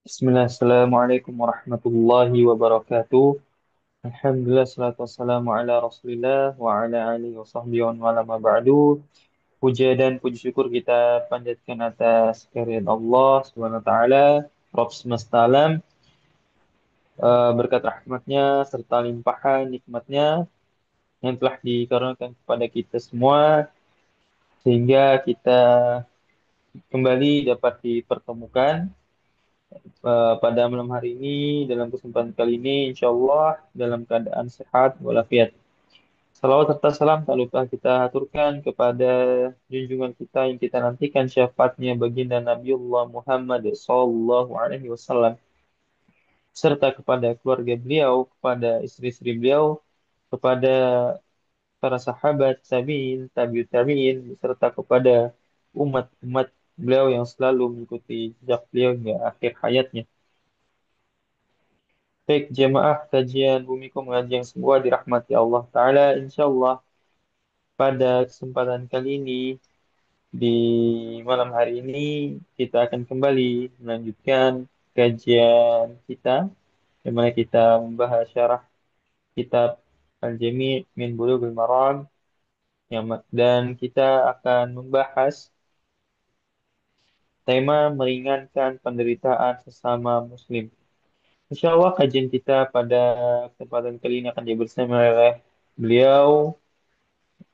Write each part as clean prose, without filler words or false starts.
Bismillah, Assalamualaikum warahmatullahi wabarakatuh. Alhamdulillah, salatu wassalamu ala rasulillah wa ala alihi wa sahbihi wa ala ma ba'du. Puja dan puji syukur kita panjatkan atas kehadirat Allah Subhanahu wa taala, Rabb semesta alam, berkat rahmatnya serta limpahan nikmatnya yang telah dikaruniakan kepada kita semua sehingga kita kembali dapat dipertemukan pada malam hari ini dalam kesempatan kali ini insya Allah dalam keadaan sehat walafiat. Salawat serta salam tak lupa kita aturkan kepada junjungan kita yang kita nantikan syafaatnya baginda Nabiullah Muhammad sallallahu alaihi wasallam serta kepada keluarga beliau, kepada istri-istri beliau, kepada para sahabat tabi'in, tabi'ut tabi'in serta kepada umat-umat beliau yang selalu mengikuti jejak beliau hingga akhir hayatnya. Baik, jemaah kajian Bumiku Mengaji yang semua dirahmati Allah Ta'ala. Insya Allah pada kesempatan kali ini, di malam hari ini, kita akan kembali melanjutkan kajian kita, di mana kita membahas syarah kitab Al-Jami' min Bulughul Maram, dan kita akan membahas tema meringankan penderitaan sesama Muslim. Insya Allah kajian kita pada kesempatan kali ini akan dibersama oleh beliau,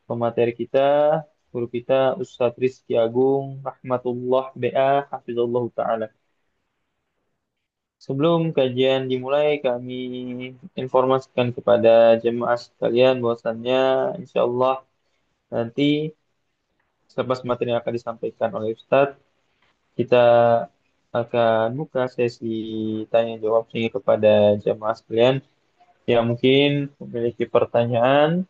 pemateri kita, guru kita Ustadz Rizky Agung Rahmatullah BA Hafizullah Ta'ala. Sebelum kajian dimulai, kami informasikan kepada jemaah sekalian bahwasannya insya Allah nanti selepas materi yang akan disampaikan oleh Ustadz, kita akan buka sesi tanya jawab sehingga kepada jemaah sekalian yang mungkin memiliki pertanyaan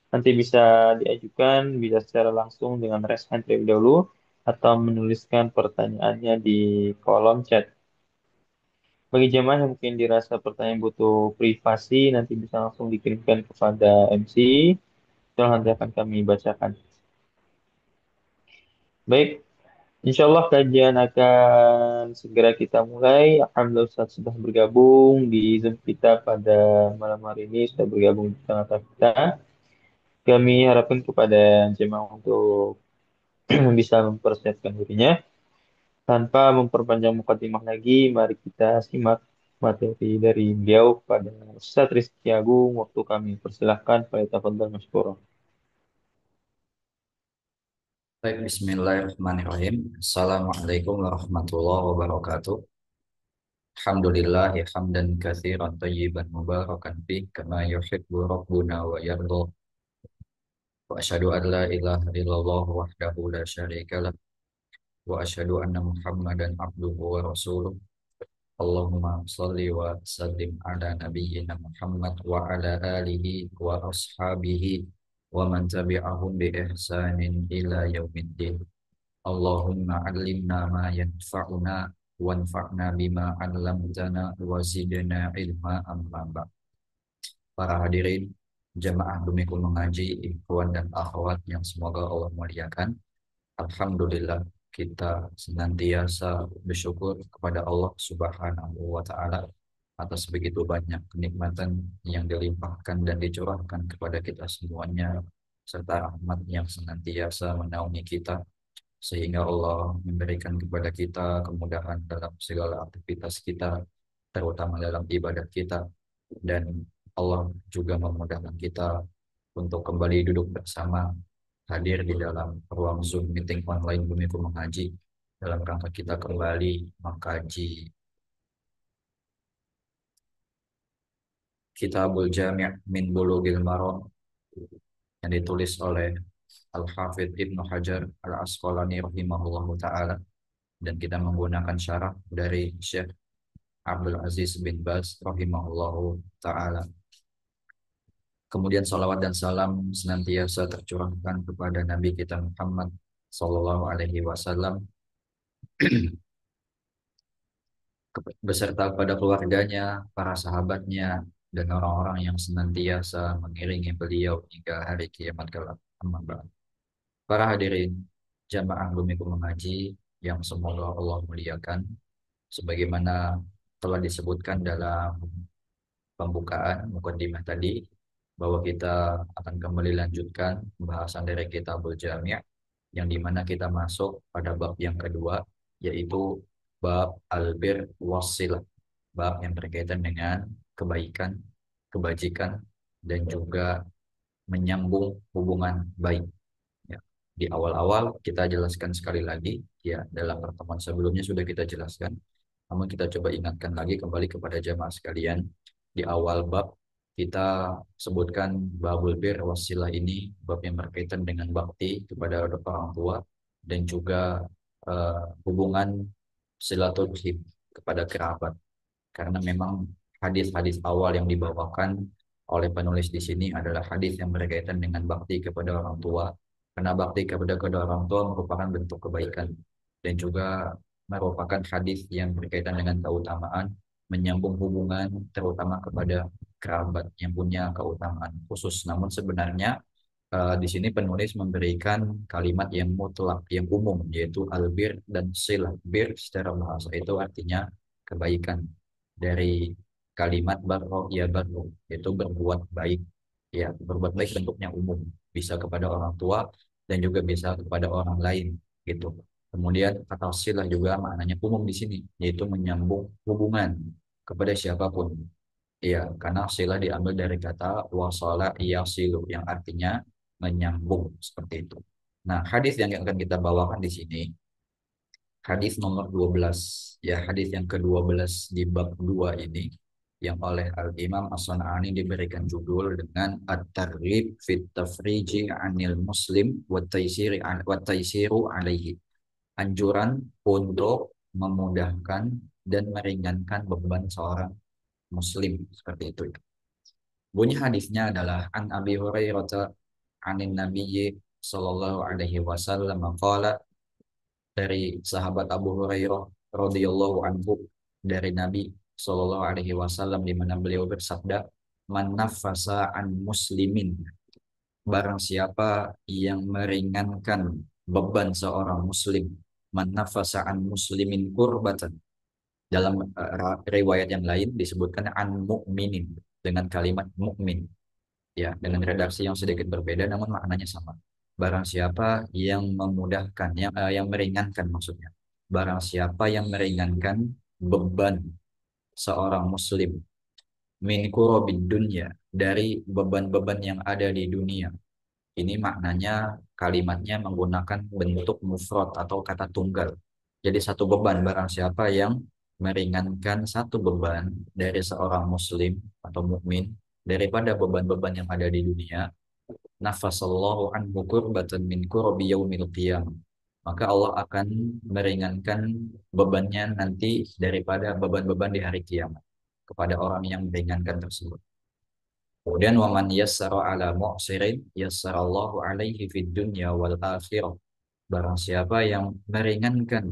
nanti bisa diajukan, bisa secara langsung dengan raise hand terlebih dahulu, atau menuliskan pertanyaannya di kolom chat. Bagi jemaah yang mungkin dirasa pertanyaan butuh privasi, nanti bisa langsung dikirimkan kepada MC, setelah nanti akan kami bacakan. Baik, insya Allah kajian akan segera kita mulai. Alhamdulillah Ustaz sudah bergabung di Zoom kita pada malam hari ini, sudah bergabung di tengah-tengah kita. Kami harapkan kepada jemaah untuk bisa mempersiapkan dirinya. Tanpa memperpanjang mukadimah lagi, mari kita simak materi dari beliau pada Ustaz Rizky Agung. Waktu kami persilahkan, Pak Tafadhal Mashkura. Baik, bismillahirrahmanirrahim. Assalamualaikum warahmatullahi wabarakatuh. Alhamdulillah, hamdan katsiran tayyiban mubarakan fi kama yuhibbu rabbuna wa yarda. Wa asyhadu an la ilaha illallah wahdahu la syarika lah wa asyhadu anna Muhammadan abduhu wa rasuluh. Allahumma shalli wa sallim ala nabiyyina Muhammad wa ala alihi wa ashabihi wa man tabi'ahum bi ihsanin ila yaumiddin. Allahumma allimna ma yanfa'una wanfa'na bima 'allamtana wa zidna ilma amma ba'd. Para hadirin jamaah Bumiku Mengaji, ikhwan dan akhwat yang semoga Allah muliakan. Alhamdulillah kita senantiasa bersyukur kepada Allah Subhanahu wa taala atas begitu banyak kenikmatan yang dilimpahkan dan dicurahkan kepada kita semuanya serta rahmat yang senantiasa menaungi kita sehingga Allah memberikan kepada kita kemudahan dalam segala aktivitas kita, terutama dalam ibadah kita, dan Allah juga memudahkan kita untuk kembali duduk bersama, hadir di dalam ruang Zoom meeting online Bumiku Mengaji dalam rangka kita kembali mengkaji Kitabul Jami' min Bulughil Maram yang ditulis oleh Al-Hafidh Ibnu Hajar Al-Asqalani rahimahullahu taala, dan kita menggunakan syarah dari Syekh Abdul Aziz bin Baz rahimahullahu taala. Kemudian salawat dan salam senantiasa tercurahkan kepada Nabi kita Muhammad sallallahu alaihi wasallam beserta kepada keluarganya, para sahabatnya, dan orang-orang yang senantiasa mengiringi beliau hingga hari kiamat kelak. Amma ba'd. Para hadirin jamaah Bumiku Mengaji yang semoga Allah muliakan. Sebagaimana telah disebutkan dalam pembukaan mukadimah tadi, bahwa kita akan kembali lanjutkan pembahasan dari Kitabul Jami', yang dimana kita masuk pada bab yang kedua, yaitu bab albir wasilah, bab yang berkaitan dengan kebaikan, kebajikan, dan juga menyambung hubungan baik. Ya. Di awal-awal kita jelaskan sekali lagi, ya dalam pertemuan sebelumnya sudah kita jelaskan, namun kita coba ingatkan lagi kembali kepada jamaah sekalian. Di awal bab kita sebutkan babul bir wasilah ini, bab yang berkaitan dengan bakti kepada orang tua dan juga hubungan silaturahim kepada kerabat. Karena memang hadis-hadis awal yang dibawakan oleh penulis di sini adalah hadis yang berkaitan dengan bakti kepada orang tua. Karena bakti kepada kedua orang tua merupakan bentuk kebaikan dan juga merupakan hadis yang berkaitan dengan keutamaan menyambung hubungan terutama kepada kerabat yang punya keutamaan khusus. Namun sebenarnya di sini penulis memberikan kalimat yang mutlak, yang umum, yaitu albir dan silah. Bir secara bahasa itu artinya kebaikan. Dari kalimat barro ya barro, yaitu berbuat baik. Ya, berbuat baik bentuknya umum, bisa kepada orang tua dan juga bisa kepada orang lain, gitu. Kemudian kata silah juga maknanya umum di sini, yaitu menyambung hubungan kepada siapapun. Iya, karena sila diambil dari kata wasala yasilu yang artinya menyambung seperti itu. Nah, hadis yang akan kita bawakan di sini, hadis nomor 12, ya hadis yang ke-12 di bab 2 ini yang oleh Al-Imam As-San'ani diberikan judul dengan At-Targhib fit Tafriji 'anil Muslim wa Taisiru 'alaihi. Anjuran untuk memudahkan dan meringankan beban seorang muslim seperti itu. Bunyi hadisnya adalah an Abi Hurairah anin Nabiyyi sallallahu alaihi wasallam qala, dari sahabat Abu Hurairah radhiyallahu anhu, dari Nabi sallallahu alaihi wasallam, di mana beliau bersabda, man nafasa an muslimin, barang siapa yang meringankan beban seorang muslim, man nafasa an muslimin kurbatan, dalam riwayat yang lain disebutkan an mukminin dengan kalimat mukmin, ya dengan redaksi yang sedikit berbeda namun maknanya sama. Barang siapa yang memudahkan, yang meringankan maksudnya. Barang siapa yang meringankan beban seorang muslim min kurabid dunya, dari beban-beban yang ada di dunia. Ini maknanya, kalimatnya menggunakan bentuk mufrad atau kata tunggal. Jadi satu beban, barang siapa yang meringankan satu beban dari seorang muslim atau mukmin daripada beban-beban yang ada di dunia, nafasallahu anhu kurbatan min kurbi yaumil qiyamah. Maka Allah akan meringankan bebannya nanti daripada beban-beban di hari kiamat kepada orang yang meringankan tersebut. Kemudian waman yassara ala mu'sirin yassarallahu alaihi fid dunya wal akhirah. Barang siapa yang meringankan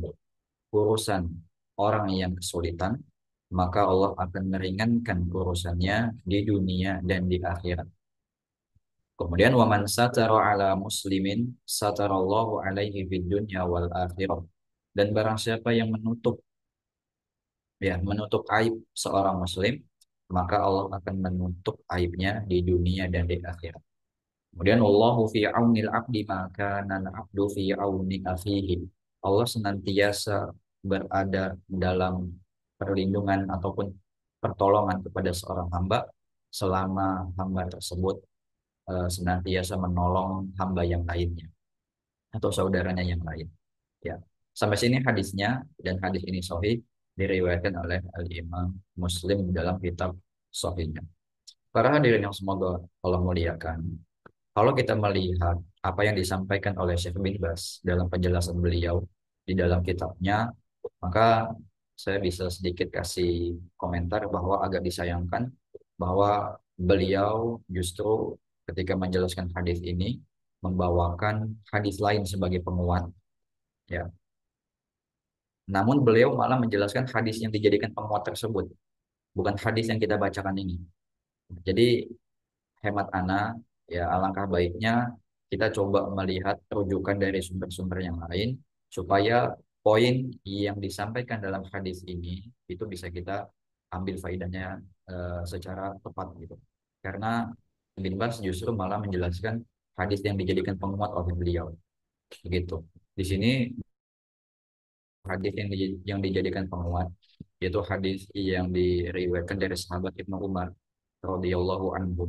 urusan orang yang kesulitan, maka Allah akan meringankan urusannya di dunia dan di akhirat. Kemudian waman satara ala muslimin satarallahu alaihi fid dunya wal akhirah. Dan barang siapa yang menutup aib seorang muslim, maka Allah akan menutup aibnya di dunia dan di akhirat. Kemudian wallahu fi aunil abdi maka nan abdu fi auni akhihi. Allah senantiasa berada dalam perlindungan ataupun pertolongan kepada seorang hamba selama hamba tersebut senantiasa menolong hamba yang lainnya atau saudaranya yang lain. Ya. Sampai sini hadisnya, dan hadis ini sahih diriwayatkan oleh Al-Imam Muslim dalam kitab sahihnya. Para hadirin yang semoga Allah muliakan, kalau kita melihat apa yang disampaikan oleh Syekh bin Bas dalam penjelasan beliau di dalam kitabnya, maka saya bisa sedikit kasih komentar bahwa agak disayangkan bahwa beliau justru ketika menjelaskan hadis ini membawakan hadis lain sebagai penguat, ya. Namun beliau malah menjelaskan hadis yang dijadikan penguat tersebut, bukan hadis yang kita bacakan ini. Jadi hemat ana, ya alangkah baiknya kita coba melihat rujukan dari sumber-sumber yang lain supaya poin yang disampaikan dalam hadis ini itu bisa kita ambil faedahnya secara tepat gitu. Karena Bin Bas justru malah menjelaskan hadis yang dijadikan penguat oleh beliau begitu. Di sini hadis yang dijadikan penguat yaitu hadis yang diriwayatkan dari sahabat Ibnu Umar radhiyallahu anhu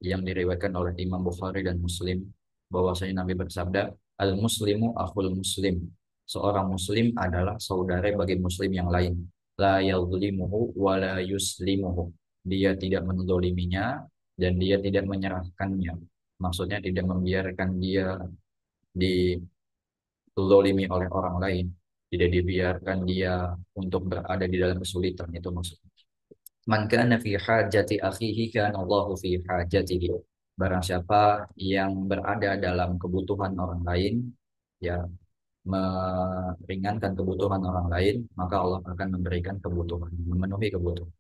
yang diriwayatkan oleh Imam Bukhari dan Muslim bahwasanya Nabi bersabda, al muslimu akhul muslim, seorang muslim adalah saudara bagi muslim yang lain, la yadhlimuhu wa la yuslimuhu, dia tidak menzaliminya dan dia tidak menyerahkannya, maksudnya tidak membiarkan dia dizalimi oleh orang lain, tidak dibiarkan dia untuk berada di dalam kesulitan, itu maksudnya. Man kana fi hajati akhihi kana Allahu fi hajatihi. Barang siapa yang berada dalam kebutuhan orang lain, ya meringankan kebutuhan orang lain, maka Allah akan memberikan kebutuhan, memenuhi kebutuhan.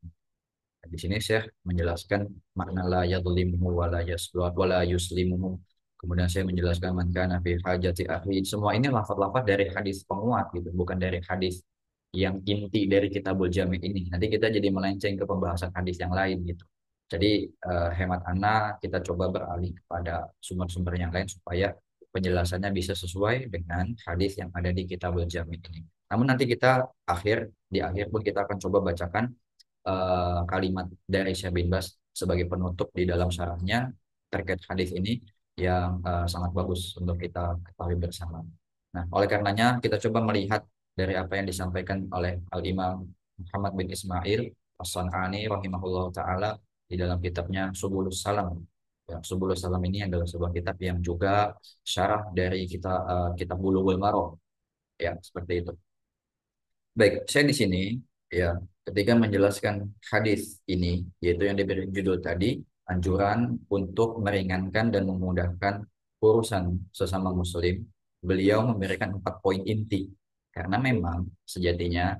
Di sini Syekh menjelaskan makna la yadhlimuhu wa la yuslimuhu. Kemudian saya menjelaskan man kana fi hajati akhi. Semua ini lafaz-lafaz dari hadis penguat gitu, bukan dari hadis yang inti dari Kitabul Jami' ini. Nanti kita jadi melenceng ke pembahasan hadis yang lain gitu. Jadi hemat Ana kita coba beralih kepada sumber-sumber yang lain supaya penjelasannya bisa sesuai dengan hadis yang ada di Kitabul Jami' ini. Namun nanti kita di akhir pun kita akan coba bacakan kalimat dari Syekh bin Bas sebagai penutup di dalam syarahnya terkait hadis ini yang sangat bagus untuk kita ketahui bersama. Nah, oleh karenanya kita coba melihat dari apa yang disampaikan oleh Al-Imam Muhammad bin Ismail As-San'ani rahimahullah taala di dalam kitabnya Subulus Salam. Ya, Subulus Salam ini adalah sebuah kitab yang juga syarah dari kitab Bulughul Maram. Ya, seperti itu. Baik, saya di sini ya ketika menjelaskan hadis ini yaitu yang diberi judul tadi anjuran untuk meringankan dan memudahkan urusan sesama muslim, beliau memberikan 4 poin inti karena memang sejatinya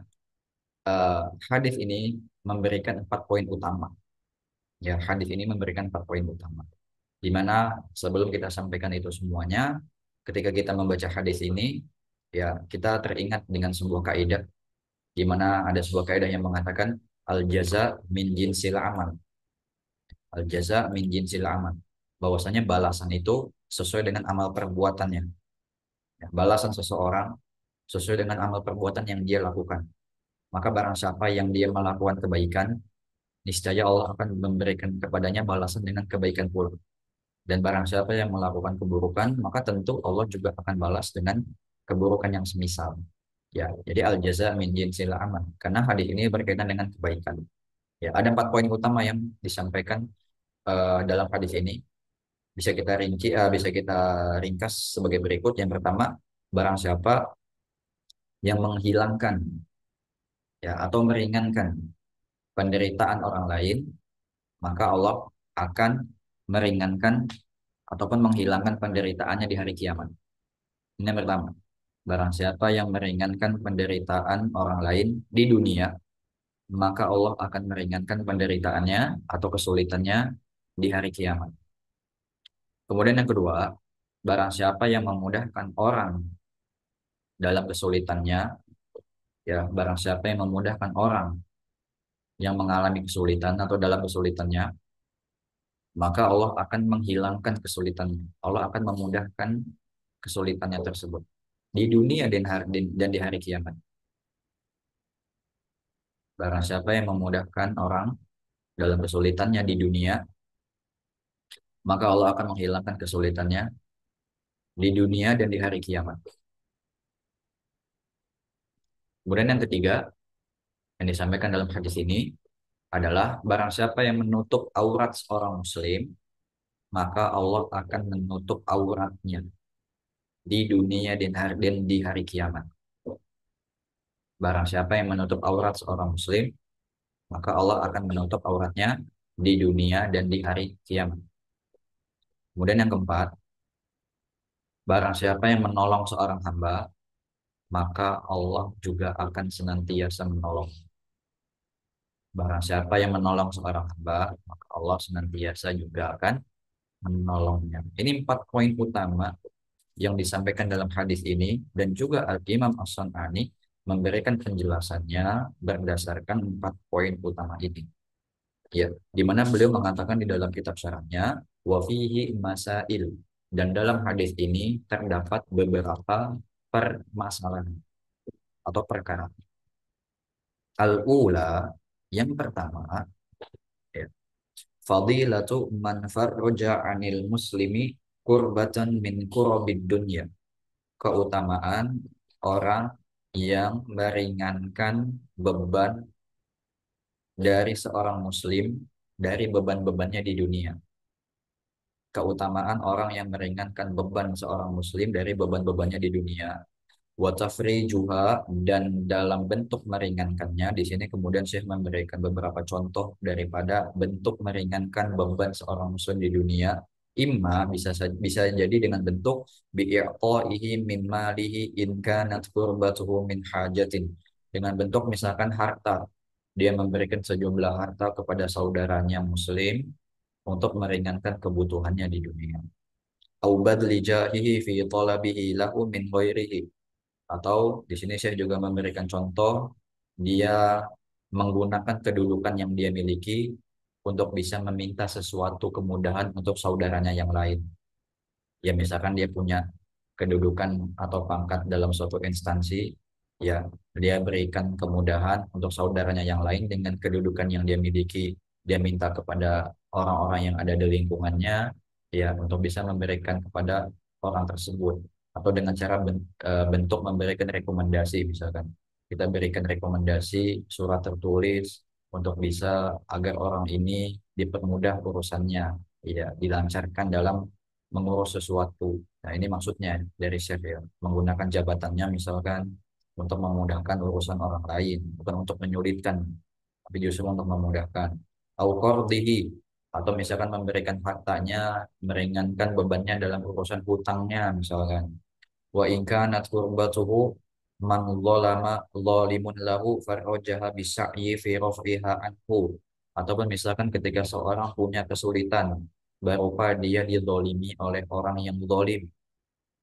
eh, hadis ini memberikan 4 poin utama. Ya, hadis ini memberikan 4 poin utama. Di mana sebelum kita sampaikan itu semuanya, ketika kita membaca hadis ini, ya kita teringat dengan sebuah kaidah di mana ada sebuah kaidah yang mengatakan al jaza min jinsil amal. Al jaza min jinsil amal. Bahwasanya balasan itu sesuai dengan amal perbuatannya. Ya, balasan seseorang sesuai dengan amal perbuatan yang dia lakukan. Maka barang siapa yang dia melakukan kebaikan, niscaya Allah akan memberikan kepadanya balasan dengan kebaikan pula. Dan barang siapa yang melakukan keburukan, maka tentu Allah juga akan balas dengan keburukan yang semisal. Ya, jadi al jaza min jinsil amal. Karena hadis ini berkaitan dengan kebaikan. Ya, ada 4 poin utama yang disampaikan dalam hadis ini. Bisa kita ringkas sebagai berikut. Yang pertama, barang siapa yang menghilangkan ya atau meringankan penderitaan orang lain, maka Allah akan meringankan ataupun menghilangkan penderitaannya di hari kiamat. Ini yang pertama. Barang siapa yang meringankan penderitaan orang lain di dunia, maka Allah akan meringankan penderitaannya atau kesulitannya di hari kiamat. Kemudian yang kedua, barang siapa yang memudahkan orang dalam kesulitannya, ya barang siapa yang memudahkan orang yang mengalami kesulitan atau dalam kesulitannya, maka Allah akan menghilangkan kesulitannya. Allah akan memudahkan kesulitannya tersebut di dunia dan di hari kiamat. Barang siapa yang memudahkan orang dalam kesulitannya di dunia, maka Allah akan menghilangkan kesulitannya di dunia dan di hari kiamat. Kemudian yang ketiga, yang disampaikan dalam hadis ini adalah barang siapa yang menutup aurat seorang muslim, maka Allah akan menutup auratnya di dunia dan di hari kiamat. Barang siapa yang menutup aurat seorang muslim, maka Allah akan menutup auratnya di dunia dan di hari kiamat. Kemudian yang keempat, barang siapa yang menolong seorang hamba, maka Allah juga akan senantiasa menolong. Barang siapa yang menolong seorang hamba, maka Allah senantiasa juga akan menolongnya. Ini 4 poin utama yang disampaikan dalam hadis ini dan juga Al-Imam As-San'ani memberikan penjelasannya berdasarkan 4 poin utama ini. Ya, di mana beliau mengatakan di dalam kitab syarahnya wa fihi masail, dan dalam hadis ini terdapat beberapa permasalahan atau perkara. Al-ula, yang pertama, ya, fadilatu man farroja anil muslimi kurbatan min kurabid dunya. Keutamaan orang yang meringankan beban dari seorang muslim dari beban-bebannya di dunia. Keutamaan orang yang meringankan beban seorang muslim dari beban-bebannya di dunia. Wa tafrijuha, dan dalam bentuk meringankannya di sini kemudian Syekh memberikan beberapa contoh daripada bentuk meringankan beban seorang muslim di dunia. Imma bisa jadi dengan bentuk bi'i'ta'ihi min malihi in kanat qurbatuhu min hajatin, dengan bentuk misalkan harta, dia memberikan sejumlah harta kepada saudaranya muslim untuk meringankan kebutuhannya di dunia. Au badli jahihi fi talabihi lahu min ghairihi, atau di sini saya juga memberikan contoh, dia menggunakan kedudukan yang dia miliki untuk bisa meminta sesuatu kemudahan untuk saudaranya yang lain. Ya misalkan dia punya kedudukan atau pangkat dalam suatu instansi, ya dia berikan kemudahan untuk saudaranya yang lain dengan kedudukan yang dia miliki. Dia minta kepada orang-orang yang ada di lingkungannya, ya untuk bisa memberikan kepada orang tersebut, atau dengan cara bentuk memberikan rekomendasi, misalkan kita berikan rekomendasi surat tertulis untuk bisa agar orang ini dipermudah urusannya, ya dilancarkan dalam mengurus sesuatu. Nah, ini maksudnya dari chef ya, menggunakan jabatannya misalkan untuk memudahkan urusan orang lain, bukan untuk menyulitkan, tapi justru untuk memudahkan. Au qardihi, atau misalkan memberikan hartanya, meringankan bebannya dalam urusan hutangnya misalkan. Wa in kanat qurbatuhu man zalama zalimun lahu farrajaha bisa'yi fi raf'iha anhu. Ataupun misalkan ketika seorang punya kesulitan berupa dia dizolimi oleh orang yang zalim,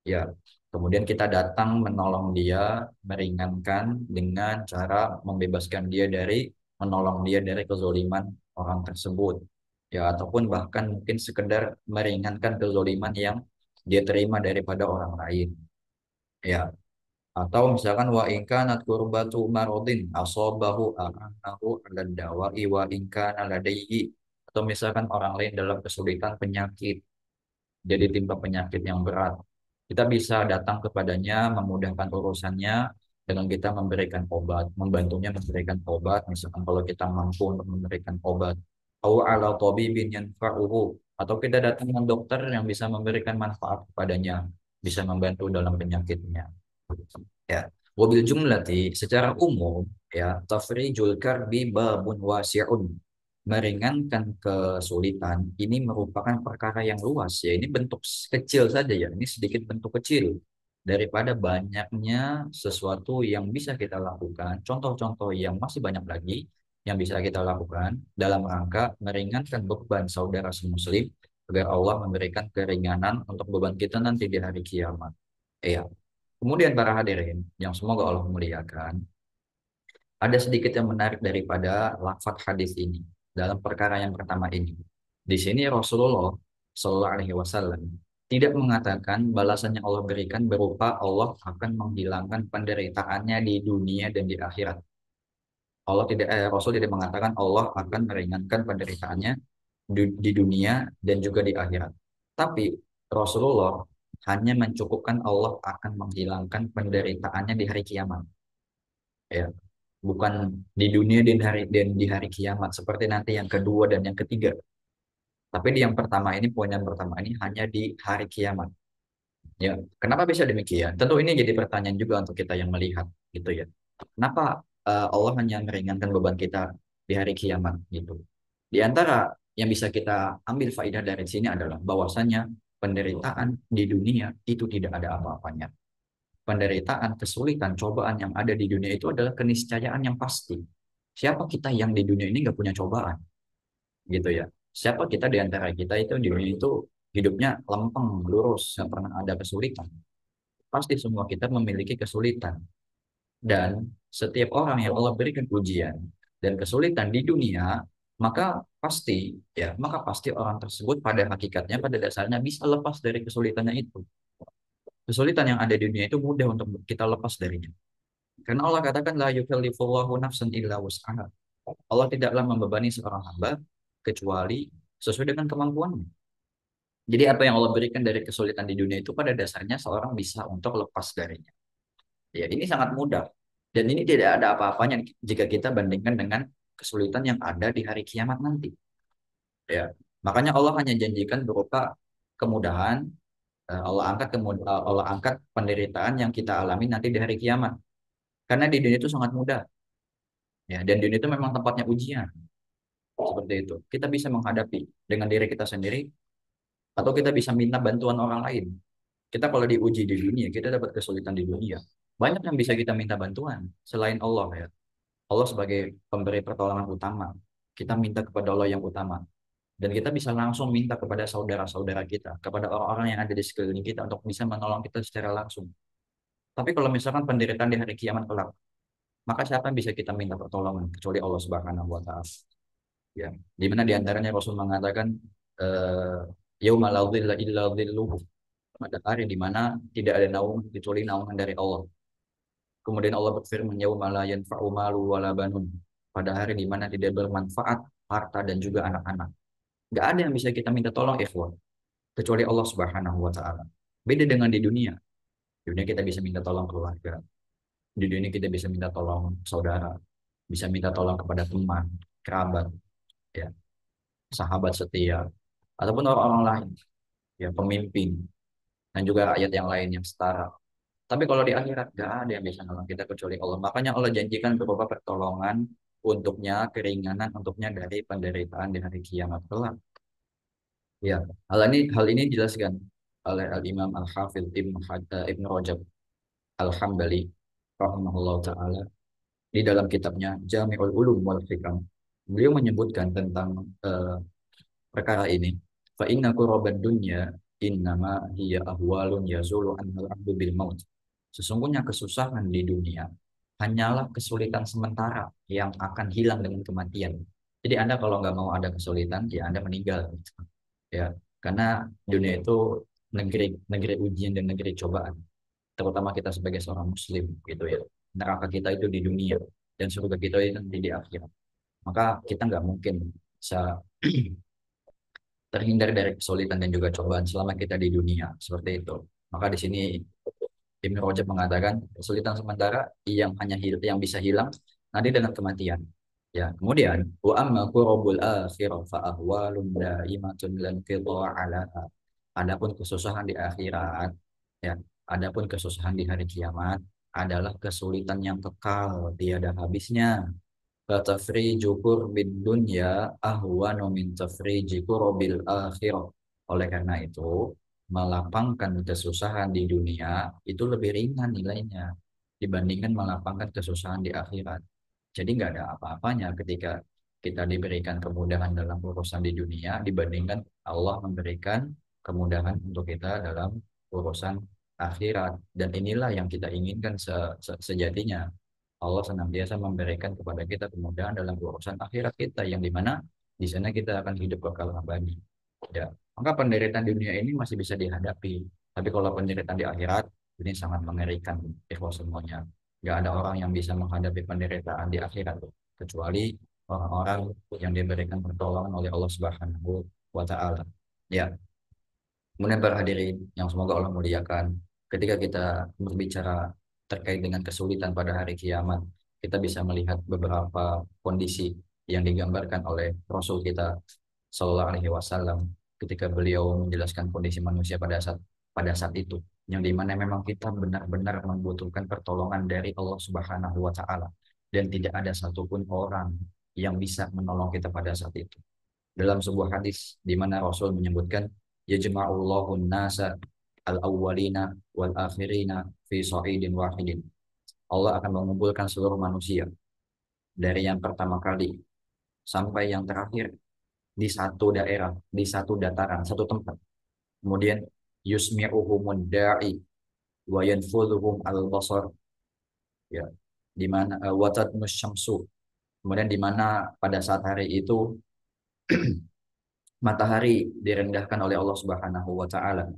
ya kemudian kita datang menolong dia, meringankan dengan cara membebaskan dia dari, menolong dia dari kezoliman orang tersebut, ya ataupun bahkan mungkin sekedar meringankan kezoliman yang dia terima daripada orang lain, ya. Atau misalkan wa in kanat qurbatu maradin asabahu anahu ala dawa'i wa in kana ladaihi, atau misalkan orang lain dalam kesulitan penyakit, jadi timpa penyakit yang berat, kita bisa datang kepadanya memudahkan urusannya dengan kita memberikan obat, membantunya memberikan obat, misalkan kalau kita mampu untuk memberikan obat. Au ala tabibin yanfa'uhu, atau kita datang dengan dokter yang bisa memberikan manfaat kepadanya, bisa membantu dalam penyakitnya. Ya, wabil jumlati secara umum, ya, tafrijul karbi babun wasi'un, meringankan kesulitan ini merupakan perkara yang luas, ya ini bentuk kecil saja, ya ini sedikit bentuk kecil daripada banyaknya sesuatu yang bisa kita lakukan, contoh-contoh yang masih banyak lagi yang bisa kita lakukan dalam rangka meringankan beban saudara semuslim agar Allah memberikan keringanan untuk beban kita nanti di hari kiamat. Iya. Kemudian para hadirin yang semoga Allah muliakan, ada sedikit yang menarik daripada lafaz hadis ini dalam perkara yang pertama ini. Di sini Rasulullah Shallallahu Alaihi Wasallam tidak mengatakan balasan yang Allah berikan berupa Allah akan menghilangkan penderitaannya di dunia dan di akhirat. Rasul tidak mengatakan Allah akan meringankan penderitaannya di dunia dan juga di akhirat. Tapi Rasulullah hanya mencukupkan Allah akan menghilangkan penderitaannya di hari kiamat. Ya, bukan di dunia dan di hari kiamat seperti nanti yang kedua dan yang ketiga. Tapi di yang pertama ini, poin yang pertama ini hanya di hari kiamat. Ya, kenapa bisa demikian? Tentu ini jadi pertanyaan juga untuk kita yang melihat, gitu ya. Kenapa Allah hanya meringankan beban kita di hari kiamat, gitu? Di antara yang bisa kita ambil faedah dari sini adalah bahwasanya penderitaan di dunia itu tidak ada apa-apanya. Penderitaan, kesulitan, cobaan yang ada di dunia itu adalah keniscayaan yang pasti. Siapa kita yang di dunia ini nggak punya cobaan, gitu ya? Siapa kita di antara kita itu di dunia itu hidupnya lempeng, lurus, nggak pernah ada kesulitan? pasti semua kita memiliki kesulitan. Dan setiap orang yang Allah berikan ujian dan kesulitan di dunia, maka pasti orang tersebut pada hakikatnya, pada dasarnya bisa lepas dari kesulitannya itu. Kesulitan yang ada di dunia itu mudah untuk kita lepas darinya. Karena Allah katakan la yukallifullahu nafsan illa wus'aha. Allah tidaklah membebani seorang hamba kecuali sesuai dengan kemampuannya. Jadi apa yang Allah berikan dari kesulitan di dunia itu pada dasarnya seorang bisa untuk lepas darinya. Ya, ini sangat mudah. Dan ini tidak ada apa-apanya jika kita bandingkan dengan kesulitan yang ada di hari kiamat nanti. Ya, makanya Allah hanya janjikan berupa kemudahan. Allah angkat penderitaan yang kita alami nanti di hari kiamat. Karena di dunia itu sangat mudah. Ya, dan dunia itu memang tempatnya ujian. Seperti itu. Kita bisa menghadapi dengan diri kita sendiri atau kita bisa minta bantuan orang lain. Kita kalau diuji di dunia, kita dapat kesulitan di dunia. Banyak yang bisa kita minta bantuan selain Allah ya. Allah sebagai pemberi pertolongan utama. Kita minta kepada Allah yang utama. Dan kita bisa langsung minta kepada saudara-saudara kita, kepada orang-orang yang ada di sekeliling kita untuk bisa menolong kita secara langsung. Tapi kalau misalkan penderitaan di hari kiamat kelak, maka siapa yang bisa kita minta pertolongan kecuali Allah Subhanahu wa taala. Ya. Di mana di antaranya Rasul mengatakan eh yauma la dhilla illa dhilluhu. Pada hari di mana tidak ada naungan kecuali naungan dari Allah. Kemudian Allah berfirman, yauma la yanfa'u malu wala banun. Pada hari di mana tidak bermanfaat harta dan juga anak-anak. Gak ada yang bisa kita minta tolong, ikhwan, kecuali Allah Subhanahu wa taala. Beda dengan di dunia. Di dunia kita bisa minta tolong keluarga. Di dunia kita bisa minta tolong saudara, bisa minta tolong kepada teman, kerabat, ya, sahabat setia, ataupun orang-orang lain, ya, pemimpin, dan juga ayat yang lain yang setara. Tapi kalau di akhirat gak ada yang bisa nolong kita kecuali Allah. Makanya Allah janjikan beberapa pertolongan untuknya, keringanan untuknya dari penderitaan di hari kiamat kelak. Ya, hal ini dijelaskan oleh Al Imam Al Hafidh Ibn Rajab Al Hambali rahimahullah taala di dalam kitabnya Jami'ul Ulum wal Hikam. Beliau menyebutkan tentang perkara ini. Fa inna qurabad dunya innama hiya ahwalun yazulu anhal abdu bil maut. Sesungguhnya kesusahan di dunia hanyalah kesulitan sementara yang akan hilang dengan kematian. Jadi Anda kalau nggak mau ada kesulitan, ya Anda meninggal. Ya, karena dunia itu negeri negeri ujian dan negeri cobaan. Terutama kita sebagai seorang Muslim, gitu ya. Neraka kita itu di dunia dan surga kita itu nanti di akhirat. Maka kita nggak mungkin bisa terhindar dari kesulitan dan juga cobaan selama kita di dunia seperti itu. Maka di sini Ibnu Rajab mengatakan kesulitan sementara yang bisa hilang nanti dengan kematian. Ya, kemudian wa amma qurabul akhirah fa ahwalun daimatun lan qita'alaha. Adapun kesusahan di akhirat, ya, adapun kesusahan di hari kiamat adalah kesulitan yang kekal tiada habisnya. Fatafriju kurbid dunya ahwanu min tafriji kurbil akhirah. Oleh karena itu, melapangkan kesusahan di dunia itu lebih ringan nilainya dibandingkan melapangkan kesusahan di akhirat. Jadi nggak ada apa-apanya ketika kita diberikan kemudahan dalam urusan di dunia dibandingkan Allah memberikan kemudahan untuk kita dalam urusan akhirat. Dan inilah yang kita inginkan sejatinya. Allah senantiasa memberikan kepada kita kemudahan dalam urusan akhirat kita yang dimana di sana kita akan hidup kekal abadi. Ya, maka penderitaan di dunia ini masih bisa dihadapi. Tapi kalau penderitaan di akhirat ini sangat mengerikan, ikhwas semuanya. Gak ada orang yang bisa menghadapi penderitaan di akhirat kecuali orang-orang yang diberikan pertolongan oleh Allah Subhanahu wa taala. Ya, kemudian para hadirin yang semoga Allah muliakan, ketika kita berbicara terkait dengan kesulitan pada hari kiamat, kita bisa melihat beberapa kondisi yang digambarkan oleh Rasul kita Shallallahu Alaihi Wasallam ketika beliau menjelaskan kondisi manusia pada saat itu, yang dimana memang kita benar-benar membutuhkan pertolongan dari Allah Subhanahu Wa Taala dan tidak ada satupun orang yang bisa menolong kita pada saat itu. Dalam sebuah hadis di mana Rasul menyebutkan yajma'ullahu nasa al-awwalina wal akhirina fi sa'idin wahidin. Allah akan mengumpulkan seluruh manusia dari yang pertama kali sampai yang terakhir di satu daerah, di satu dataran, satu tempat. Kemudian yusmi'uhumud da'i, wa yanfudhuhum al-basar, ya, di mana watat musyamsu, kemudian di mana pada saat hari itu matahari direndahkan oleh Allah Subhanahu wa taala.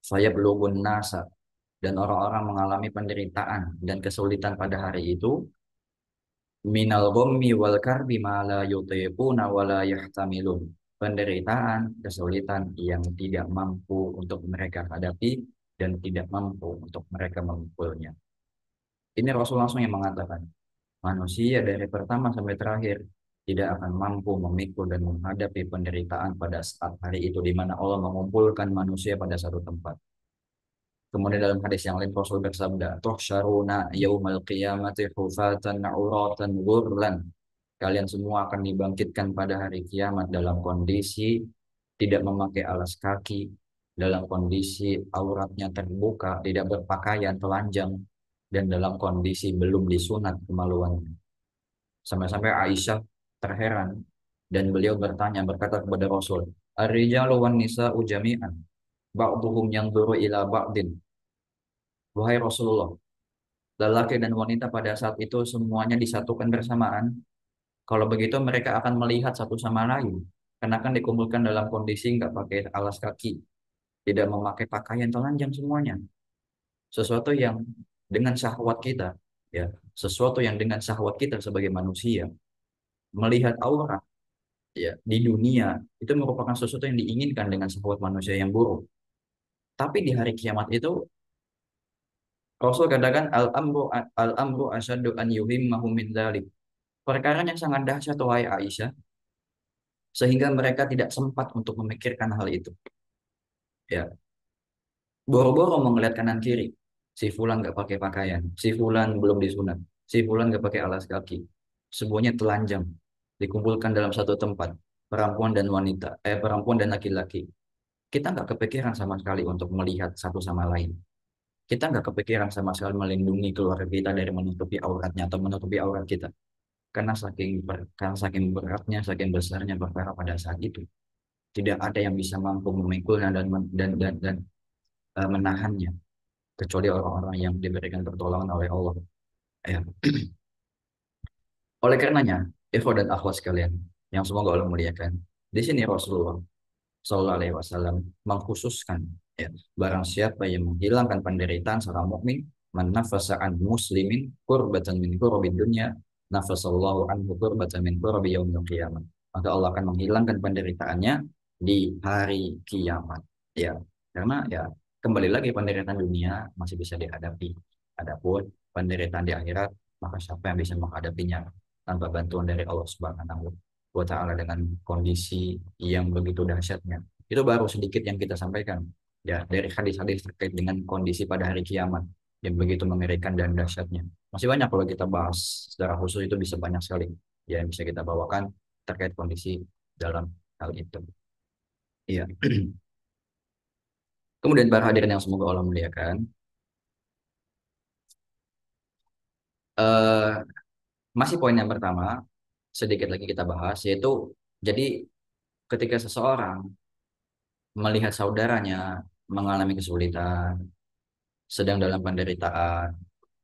Fayablughun nasa, dan orang-orang mengalami penderitaan dan kesulitan pada hari itu, minal ghammi wal karbi ma la yutiquna wa la yahtamilun. Penderitaan, kesulitan yang tidak mampu untuk mereka hadapi dan tidak mampu untuk mereka memikulnya. Ini Rasul langsung yang mengatakan, manusia dari pertama sampai terakhir tidak akan mampu memikul dan menghadapi penderitaan pada saat hari itu di mana Allah mengumpulkan manusia pada satu tempat. Kemudian dalam hadis yang lain Rasul bersabda, "Tuhsyaruna yaumal qiyamati hufatan uratan ghurlan." Kalian semua akan dibangkitkan pada hari kiamat dalam kondisi tidak memakai alas kaki, dalam kondisi auratnya terbuka, tidak berpakaian telanjang, dan dalam kondisi belum disunat kemaluannya. Sampai-sampai Aisyah terheran dan beliau berkata kepada Rasul, "Ar-rijalu wan nisa'u jami'an, ba'duhum yanzuru ila ba'din." Wahai Rasulullah, lelaki dan wanita pada saat itu semuanya disatukan bersamaan. Kalau begitu mereka akan melihat satu sama lain. Karena kan dikumpulkan dalam kondisi nggak pakai alas kaki, tidak memakai pakaian telanjang semuanya. Sesuatu yang dengan syahwat kita, ya, sesuatu yang dengan syahwat kita sebagai manusia melihat aurat, ya, di dunia itu merupakan sesuatu yang diinginkan dengan syahwat manusia yang buruk. Tapi di hari kiamat itu Rasul katakan al-amru asyaddu an yuhimmahu min dzalik. Perkara yang sangat dahsyat wahai Aisyah, sehingga mereka tidak sempat untuk memikirkan hal itu. Ya, boro-boro melihat kanan kiri. Si fulan nggak pakai pakaian, si fulan belum disunat, si fulan nggak pakai alas kaki. Semuanya telanjang, dikumpulkan dalam satu tempat, perempuan dan wanita, perempuan dan laki-laki. Kita nggak kepikiran sama sekali untuk melihat satu sama lain. Kita nggak kepikiran sama sekali melindungi keluarga kita dari menutupi auratnya atau menutupi aurat kita. Karena saking beratnya, saking besarnya perkara pada saat itu, tidak ada yang bisa mampu memikulnya dan menahannya kecuali orang-orang yang diberikan pertolongan oleh Allah. Ya. Oleh karenanya, ikhwah dan akhwat sekalian yang semoga Allah muliakan, di sini Rasulullah Shallallahu Alaihi Wasallam mengkhususkan, ya, barang siapa yang menghilangkan penderitaan seorang mukmin, man nafasa an muslimin kurbatan min kurbi dunya, nafasallahu anhu kurbatan min kurbi yaumil qiyamah. Maka Allah akan menghilangkan penderitaannya di hari kiamat. Ya, karena ya kembali lagi penderitaan dunia masih bisa dihadapi. Adapun penderitaan di akhirat, maka siapa yang bisa menghadapinya tanpa bantuan dari Allah Subhanahu wa taala dengan kondisi yang begitu dahsyatnya. Itu baru sedikit yang kita sampaikan, ya, dari hadis-hadis terkait dengan kondisi pada hari kiamat yang begitu mengerikan dan dahsyatnya. Masih banyak kalau kita bahas secara khusus, itu bisa banyak sekali ya yang bisa kita bawakan terkait kondisi dalam hal itu. Iya. Kemudian para hadirin yang semoga Allah muliakan, eh, masih poin yang pertama sedikit lagi kita bahas, yaitu jadi ketika seseorang melihat saudaranya mengalami kesulitan, sedang dalam penderitaan,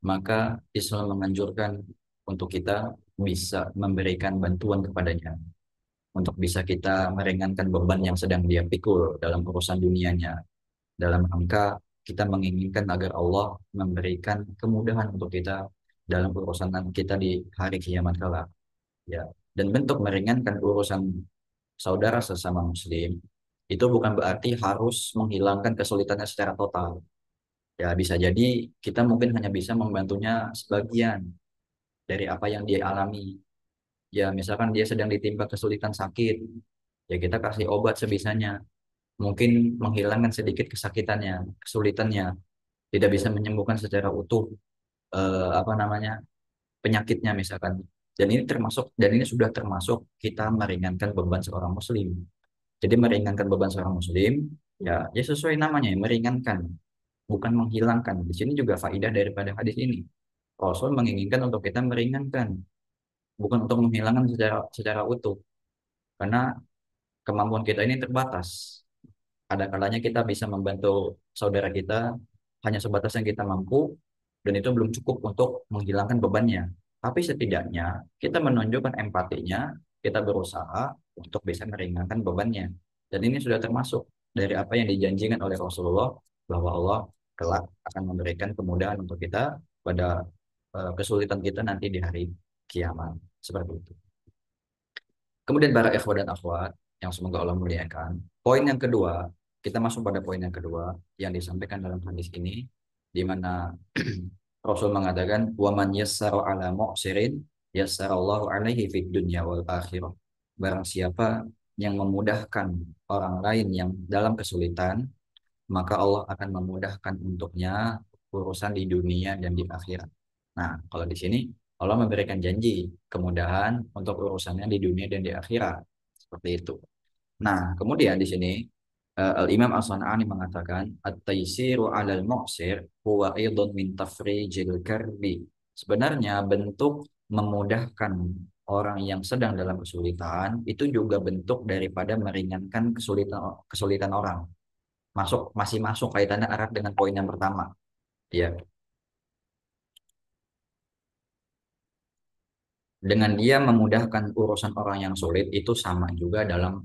maka Islam menganjurkan untuk kita bisa memberikan bantuan kepadanya, untuk bisa kita meringankan beban yang sedang dia pikul dalam urusan dunianya, dalam rangka kita menginginkan agar Allah memberikan kemudahan untuk kita dalam urusan kita di hari kiamat kelak. Ya, dan bentuk meringankan urusan saudara sesama muslim itu bukan berarti harus menghilangkan kesulitannya secara total. Ya, bisa jadi kita mungkin hanya bisa membantunya sebagian dari apa yang dia alami. Ya, misalkan dia sedang ditimpa kesulitan sakit, ya kita kasih obat sebisanya. Mungkin menghilangkan sedikit kesakitannya, kesulitannya, tidak bisa menyembuhkan secara utuh apa namanya penyakitnya misalkan. Dan ini sudah termasuk kita meringankan beban seorang muslim. Jadi meringankan beban seorang muslim, ya, ya sesuai namanya, meringankan, bukan menghilangkan. Di sini juga faidah daripada hadis ini. Rasul menginginkan untuk kita meringankan, bukan untuk menghilangkan secara utuh. Karena kemampuan kita ini terbatas. Ada kalanya kita bisa membantu saudara kita, hanya sebatas yang kita mampu, dan itu belum cukup untuk menghilangkan bebannya. Tapi setidaknya kita menunjukkan empatinya, kita berusaha untuk bisa meringankan bebannya. Dan ini sudah termasuk dari apa yang dijanjikan oleh Rasulullah, bahwa Allah kelak akan memberikan kemudahan untuk kita pada kesulitan kita nanti di hari kiamat. Seperti itu. Kemudian para ikhwah dan akhwat yang semoga Allah muliakan. Poin yang kedua, kita masuk pada poin yang kedua yang disampaikan dalam hadis ini, di mana Rasul mengatakan, "Wa man yassara ala mu'sirin yassarallahu alaihi fid dunya wal akhirah." Barang siapa yang memudahkan orang lain yang dalam kesulitan, maka Allah akan memudahkan untuknya urusan di dunia dan di akhirat. Nah, kalau di sini Allah memberikan janji kemudahan untuk urusannya di dunia dan di akhirat. Seperti itu. Nah, kemudian di sini Al-Imam As-San'ani mengatakan at-taisiru 'alal mu'sir huwa aidun min tafrijil karbi. Sebenarnya bentuk memudahkan orang yang sedang dalam kesulitan itu juga bentuk daripada meringankan kesulitan kesulitan orang. Masih masuk kaitannya erat dengan poin yang pertama. Ya, dengan dia memudahkan urusan orang yang sulit itu sama juga dalam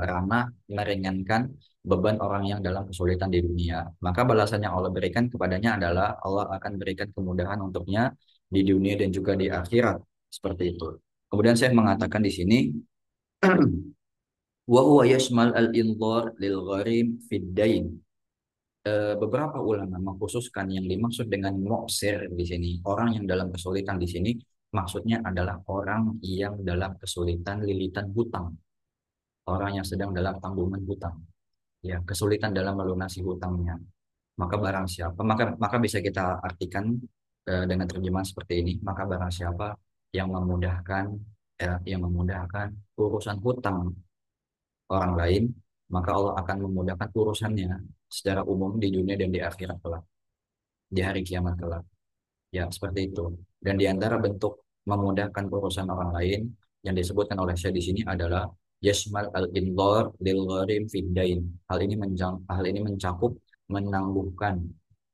ranah meringankan beban orang yang dalam kesulitan di dunia. Maka balasan yang Allah berikan kepadanya adalah Allah akan berikan kemudahan untuknya di dunia dan juga di akhirat. Seperti itu. Kemudian saya mengatakan di sini wa huwa yashmal al-inzar lil gharim fid dain. Beberapa ulama mengkhususkan yang dimaksud dengan mu'sir di sini, orang yang dalam kesulitan di sini, maksudnya adalah orang yang dalam kesulitan lilitan hutang, orang yang sedang dalam tanggungan hutang, ya kesulitan dalam melunasi hutangnya. Maka barang siapa, maka bisa kita artikan dengan terjemahan seperti ini, maka barang siapa yang memudahkan, yang memudahkan urusan hutang orang lain, maka Allah akan memudahkan urusannya secara umum di dunia dan di akhirat kelak, di hari kiamat kelak. Ya, seperti itu. Dan di antara bentuk memudahkan urusan orang lain yang disebutkan oleh saya di sini adalah yasmal al-indor lil gharim fiddain. Hal ini mencakup menangguhkan,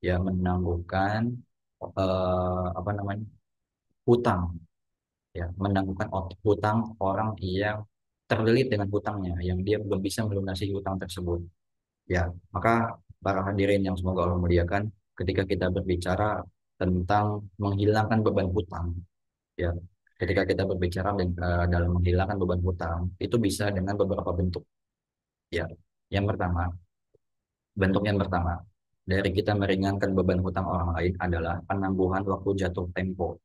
ya menangguhkan apa namanya? Hutang, ya menangguhkan hutang orang yang terlilit dengan hutangnya, yang dia belum bisa melunasi hutang tersebut. Ya, maka para hadirin yang semoga Allah muliakan, ketika kita berbicara tentang menghilangkan beban hutang, ya, ketika kita berbicara dalam menghilangkan beban hutang, itu bisa dengan beberapa bentuk. Ya, yang pertama, bentuk yang pertama dari kita meringankan beban hutang orang lain adalah penangguhan waktu jatuh tempo,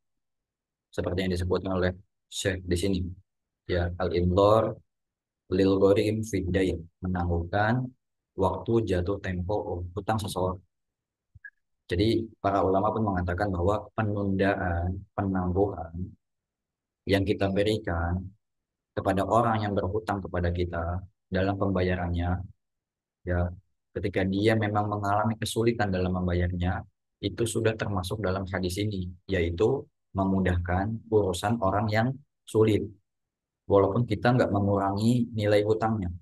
seperti yang disebutkan oleh Syekh di sini. Ya, al-indor lil gharim fid dain, menangguhkan waktu jatuh tempo hutang seseorang. Jadi para ulama pun mengatakan bahwa penundaan, penangguhan yang kita berikan kepada orang yang berhutang kepada kita dalam pembayarannya, ya ketika dia memang mengalami kesulitan dalam membayarnya, itu sudah termasuk dalam hadis ini, yaitu memudahkan urusan orang yang sulit, walaupun kita nggak mengurangi nilai hutangnya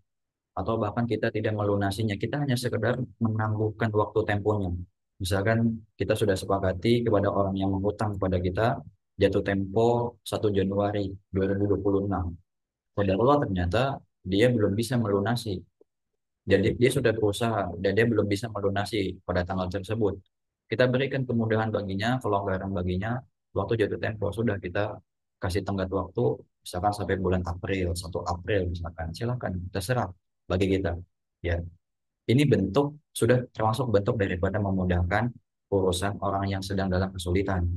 atau bahkan kita tidak melunasinya, kita hanya sekedar menangguhkan waktu temponya. Misalkan kita sudah sepakati kepada orang yang menghutang kepada kita jatuh tempo 1 Januari 2026. Padahal ternyata dia belum bisa melunasi. Jadi dia sudah berusaha dan dia belum bisa melunasi pada tanggal tersebut. Kita berikan kemudahan baginya, kelonggaran baginya, waktu jatuh tempo sudah kita kasih tenggat waktu, misalkan sampai bulan April, 1 April misalkan, silakan, terserah bagi kita. Ya, ini bentuk sudah termasuk bentuk daripada memudahkan urusan orang yang sedang dalam kesulitan.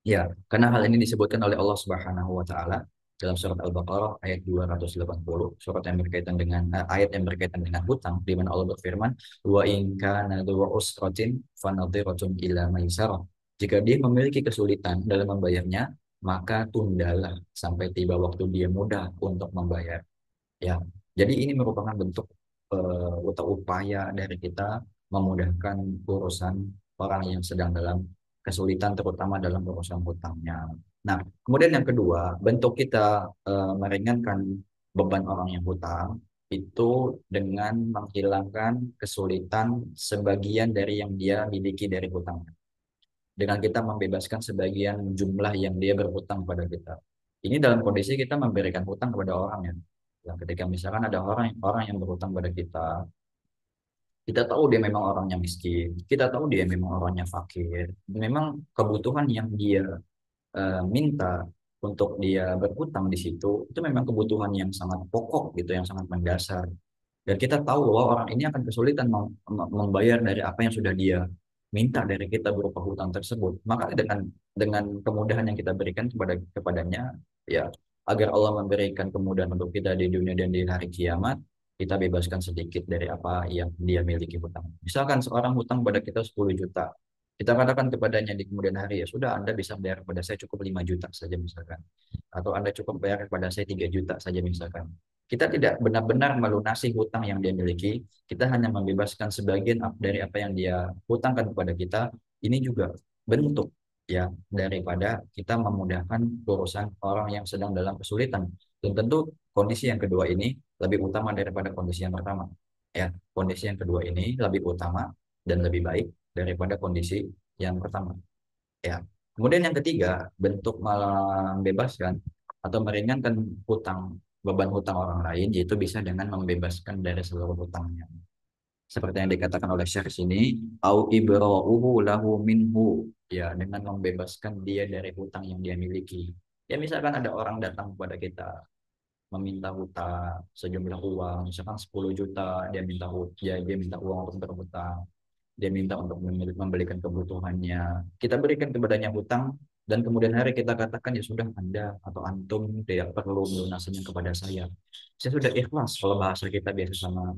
Ya, karena hal ini disebutkan oleh Allah Subhanahu wa taala dalam surat Al-Baqarah ayat 280, surat yang berkaitan dengan ayat yang berkaitan dengan hutang, di mana Allah berfirman, "Wa in kana dzu usratin fanadhiratun ila maisarah." Jika dia memiliki kesulitan dalam membayarnya, maka tundalah sampai tiba waktu dia mudah untuk membayar. Ya, jadi ini merupakan bentuk atau upaya dari kita memudahkan urusan orang yang sedang dalam kesulitan, terutama dalam urusan hutangnya. Nah, kemudian yang kedua, bentuk kita meringankan beban orang yang hutang itu dengan menghilangkan kesulitan sebagian dari yang dia miliki dari hutang. Dengan kita membebaskan sebagian jumlah yang dia berhutang pada kita. Ini dalam kondisi kita memberikan hutang kepada orang ya. Yang ketika misalkan ada orang orang yang berhutang pada kita, kita tahu dia memang orangnya miskin, kita tahu dia memang orangnya fakir, memang kebutuhan yang dia minta untuk dia berhutang di situ itu memang kebutuhan yang sangat pokok gitu, yang sangat mendasar. Dan kita tahu bahwa orang ini akan kesulitan membayar dari apa yang sudah dia minta dari kita berupa hutang tersebut. Maka dengan kemudahan yang kita berikan kepadanya, ya agar Allah memberikan kemudahan untuk kita di dunia dan di hari kiamat, kita bebaskan sedikit dari apa yang dia miliki hutang. Misalkan seorang hutang pada kita 10 juta, kita katakan kepadanya di kemudian hari, ya sudah Anda bisa bayar kepada saya cukup 5 juta saja misalkan. Atau Anda cukup bayar kepada saya 3 juta saja misalkan. Kita tidak benar-benar melunasi hutang yang dia miliki, kita hanya membebaskan sebagian dari apa yang dia hutangkan kepada kita. Ini juga bentuk ya daripada kita memudahkan urusan orang yang sedang dalam kesulitan. Dan tentu kondisi yang kedua ini lebih utama daripada kondisi yang pertama. Ya, kondisi yang kedua ini lebih utama dan lebih baik daripada kondisi yang pertama. Ya. Kemudian yang ketiga, bentuk membebaskan atau meringankan hutang, beban hutang orang lain, yaitu bisa dengan membebaskan dari seluruh hutangnya. Seperti yang dikatakan oleh Syekh sini, au ibra'uhu lahu minhu, ya dengan membebaskan dia dari hutang yang dia miliki. Ya misalkan ada orang datang kepada kita meminta hutang sejumlah uang, misalkan 10 juta, dia minta uang untuk berhutang, dia minta untuk membelikan kebutuhannya, kita berikan kepadanya hutang, dan kemudian hari kita katakan ya sudah Anda atau antum tidak perlu melunasinya kepada saya sudah ikhlas, kalau bahasa kita biasa sama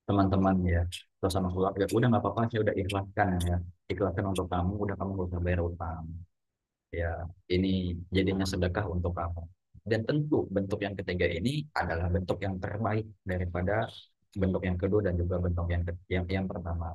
teman-teman ya atau sama keluarga, udah nggak apa-apa, saya udah ikhlaskan ya, ikhlaskan untuk kamu, udah kamu gak usah bayar utang ya, ini jadinya sedekah untuk kamu. Dan tentu bentuk yang ketiga ini adalah bentuk yang terbaik daripada bentuk yang kedua dan juga bentuk yang pertama.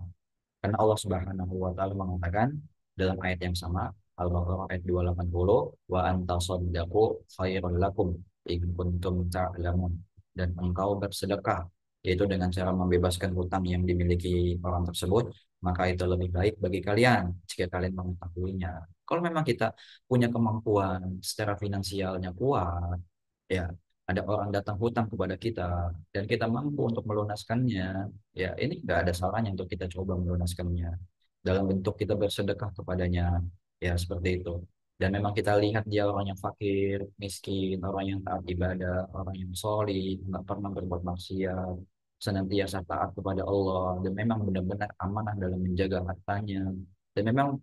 Karena Allah Subhanahu wa taala mengatakan dalam ayat yang sama, Al-Baqarah ayat 280, wa antasaddaqu khairul lakum in kuntum ta'lamun. Dan engkau bersedekah, yaitu dengan cara membebaskan hutang yang dimiliki orang tersebut, maka itu lebih baik bagi kalian jika kalian mengetahuinya. Kalau memang kita punya kemampuan secara finansialnya kuat, ya ada orang datang hutang kepada kita dan kita mampu untuk melunaskannya, ya ini nggak ada salahnya untuk kita coba melunaskannya dalam bentuk kita bersedekah kepadanya, ya seperti itu. Dan memang kita lihat dia orang yang fakir, miskin, orang yang taat ibadah, orang yang solid, nggak pernah berbuat maksiat, senantiasa taat kepada Allah, dan memang benar-benar amanah dalam menjaga hartanya. Dan memang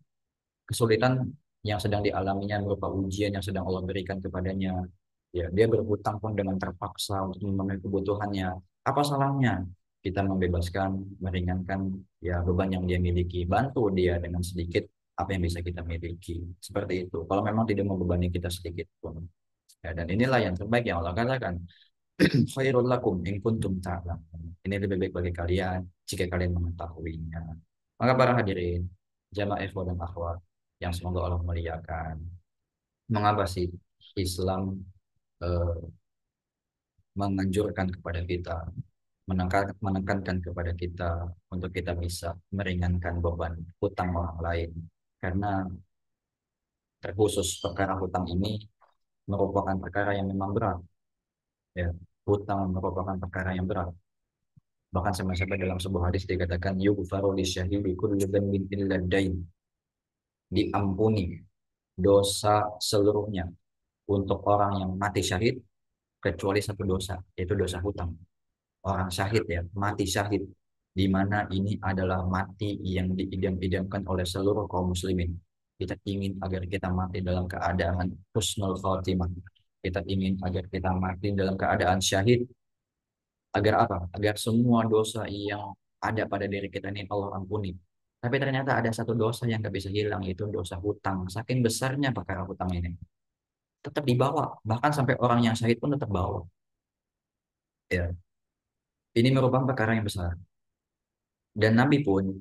kesulitan yang sedang dialaminya berupa ujian yang sedang Allah berikan kepadanya. Ya, dia berhutang pun dengan terpaksa untuk memenuhi kebutuhannya. Apa salahnya kita membebaskan, meringankan ya beban yang dia miliki, bantu dia dengan sedikit apa yang bisa kita miliki. Seperti itu. Kalau memang tidak membebani kita sedikit pun. Ya, dan inilah yang terbaik yang Allah katakan. Khairul lakum in kuntum ta'lamun. Ini lebih baik bagi kalian jika kalian mengetahuinya. Maka para hadirin, jamaah ikhwan dan akhwat yang semoga Allah muliakan, mengapa sih Islam eh, menganjurkan kepada kita, menekankan kepada kita untuk kita bisa meringankan beban hutang orang lain? Karena terkhusus perkara hutang ini merupakan perkara yang memang berat. Ya, hutang merupakan perkara yang berat. Bahkan sampai-sampai dalam sebuah hadis dikatakan yughfaru lisyahidi kullu dhanbin illa dain. Diampuni dosa seluruhnya untuk orang yang mati syahid kecuali satu dosa, yaitu dosa hutang. Orang syahid ya, mati syahid, di mana ini adalah mati yang diidam-idamkan oleh seluruh kaum muslimin. Kita ingin agar kita mati dalam keadaan husnul khatimah. Kita ingin agar kita mati dalam keadaan syahid. Agar apa? Agar semua dosa yang ada pada diri kita ini Allah ampuni. Tapi ternyata ada satu dosa yang nggak bisa hilang, yaitu dosa hutang. Saking besarnya perkara hutang ini. Tetap dibawa. Bahkan sampai orang yang syahid pun tetap bawa. Ya, ini merupakan perkara yang besar. Dan Nabi pun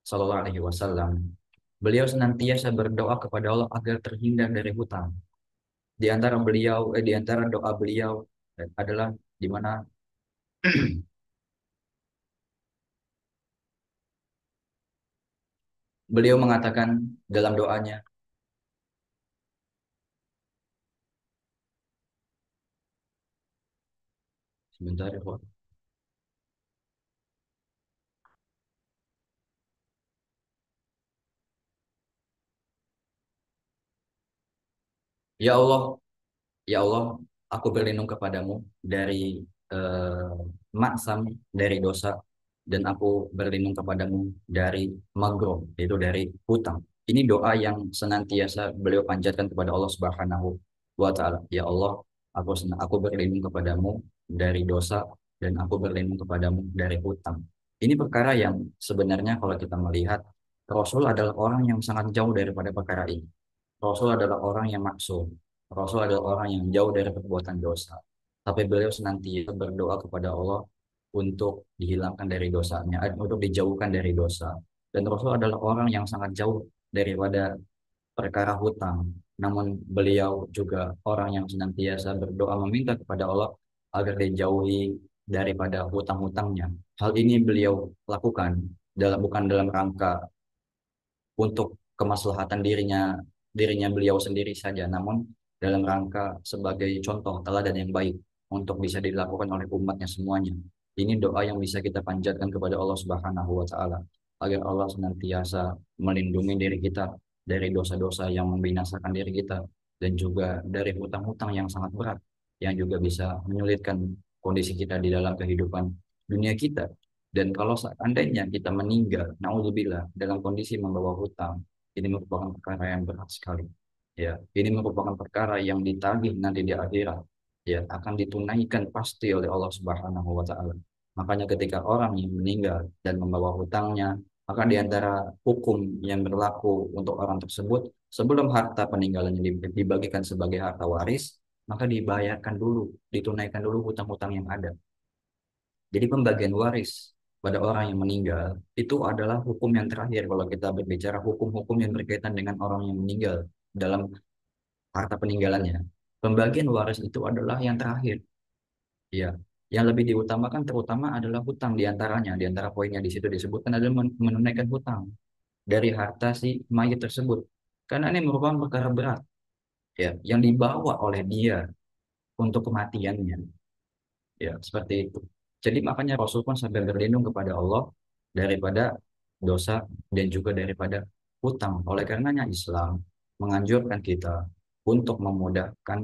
Shallallahu Alaihi Wasallam, beliau senantiasa berdoa kepada Allah agar terhindar dari hutang. Di antara doa beliau adalah di mana Beliau mengatakan dalam doanya, sebentar ya, Pak. Ya Allah, ya Allah, aku berlindung kepadamu dari eh, maksam, dari dosa, dan aku berlindung kepadamu dari magro, yaitu dari hutang. Ini doa yang senantiasa beliau panjatkan kepada Allah Subhanahu wa Ta'ala. Ya Allah, aku berlindung kepadamu dari dosa, dan aku berlindung kepadamu dari hutang. Ini perkara yang sebenarnya kalau kita melihat, Rasul adalah orang yang sangat jauh daripada perkara ini. Rasul adalah orang yang maksum. Rasul adalah orang yang jauh dari perbuatan dosa. Tapi beliau senantiasa berdoa kepada Allah untuk dihilangkan dari dosanya, untuk dijauhkan dari dosa. Dan Rasul adalah orang yang sangat jauh daripada perkara hutang. Namun beliau juga orang yang senantiasa berdoa meminta kepada Allah agar dijauhi daripada hutang-hutangnya. Hal ini beliau lakukan bukan dalam rangka untuk kemaslahatan dirinya beliau sendiri saja, namun dalam rangka sebagai contoh teladan yang baik untuk bisa dilakukan oleh umatnya semuanya. Ini doa yang bisa kita panjatkan kepada Allah Subhanahu wa Ta'ala agar Allah senantiasa melindungi diri kita dari dosa-dosa yang membinasakan diri kita, dan juga dari hutang-hutang yang sangat berat yang juga bisa menyulitkan kondisi kita di dalam kehidupan dunia kita. Dan kalau seandainya kita meninggal, naudzubillah, dalam kondisi membawa hutang, ini merupakan perkara yang berat sekali. Ya, ini merupakan perkara yang ditagih nanti di akhirat. Ya, akan ditunaikan pasti oleh Allah Subhanahu wa Ta'ala. Makanya ketika orang yang meninggal dan membawa hutangnya, maka di antara hukum yang berlaku untuk orang tersebut, sebelum harta peninggalannya dibagikan sebagai harta waris, maka dibayarkan dulu, ditunaikan dulu hutang-hutang yang ada. Jadi pembagian waris pada orang yang meninggal itu adalah hukum yang terakhir kalau kita berbicara hukum-hukum yang berkaitan dengan orang yang meninggal dalam harta peninggalannya. Pembagian waris itu adalah yang terakhir. Ya, yang lebih diutamakan terutama adalah hutang di antaranya. Di antara poinnya di situ disebutkan adalah menunaikan hutang dari harta si mayat tersebut. Karena ini merupakan perkara berat, ya, yang dibawa oleh dia untuk kematiannya. Ya, seperti itu. Jadi makanya Rasul pun sampai berlindung kepada Allah daripada dosa dan juga daripada hutang. Oleh karenanya Islam menganjurkan kita untuk memudahkan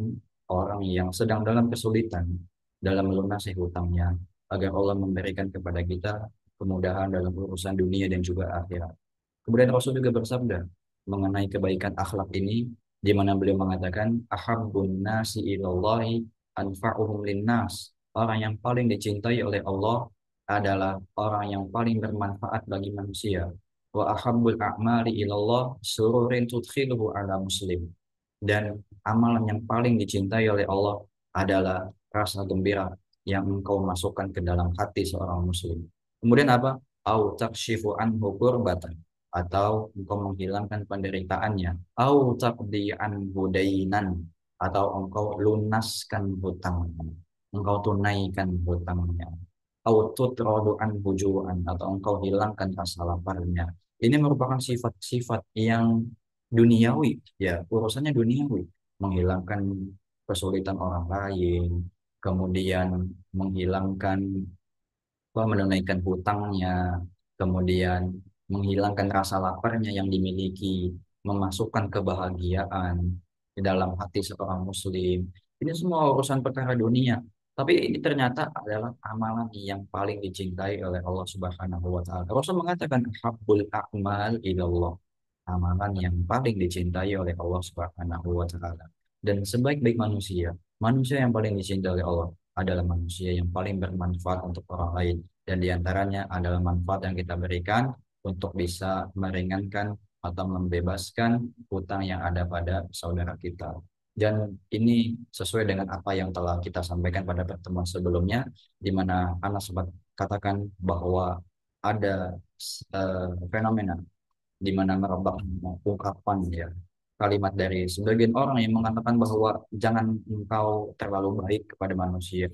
orang yang sedang dalam kesulitan dalam melunasi hutangnya, agar Allah memberikan kepada kita kemudahan dalam urusan dunia dan juga akhirat. Kemudian Rasul juga bersabda mengenai kebaikan akhlak ini, di mana beliau mengatakan, ahabbun nasi ilallahi anfa'uhum linnas. Orang yang paling dicintai oleh Allah adalah orang yang paling bermanfaat bagi manusia. Wa ahabbul a'mali ilallah sururin tudkhiluhu ala muslim. Dan amalan yang paling dicintai oleh Allah adalah rasa gembira yang engkau masukkan ke dalam hati seorang muslim. Kemudian apa? Au takshifu anhu kurbatan, atau engkau menghilangkan penderitaannya. Au taqdi anhu dainan, atau engkau lunaskan hutangnya. Engkau tunaikan hutangnya. Au tutradu anhu ju'an, atau engkau hilangkan rasa laparnya. Ini merupakan sifat-sifat yang duniawi, ya, urusannya duniawi, menghilangkan kesulitan orang lain, kemudian menghilangkan menunaikan hutangnya, kemudian menghilangkan rasa laparnya yang dimiliki, memasukkan kebahagiaan di dalam hati seorang muslim. Ini semua urusan perkara dunia. Tapi ini ternyata adalah amalan yang paling dicintai oleh Allah Subhanahu wa Ta'ala. Rasul mengatakan, habbul a'mal ilallah. Amalan yang paling dicintai oleh Allah Subhanahu wa Ta'ala. Dan sebaik-baik manusia, manusia yang paling dicintai oleh Allah adalah manusia yang paling bermanfaat untuk orang lain. Dan diantaranya adalah manfaat yang kita berikan untuk bisa meringankan atau membebaskan hutang yang ada pada saudara kita. Dan ini sesuai dengan apa yang telah kita sampaikan pada pertemuan sebelumnya, di mana Anas sempat katakan bahwa ada fenomena di mana merebak ungkapan, ya, kalimat dari sebagian orang yang mengatakan bahwa jangan engkau terlalu baik kepada manusia,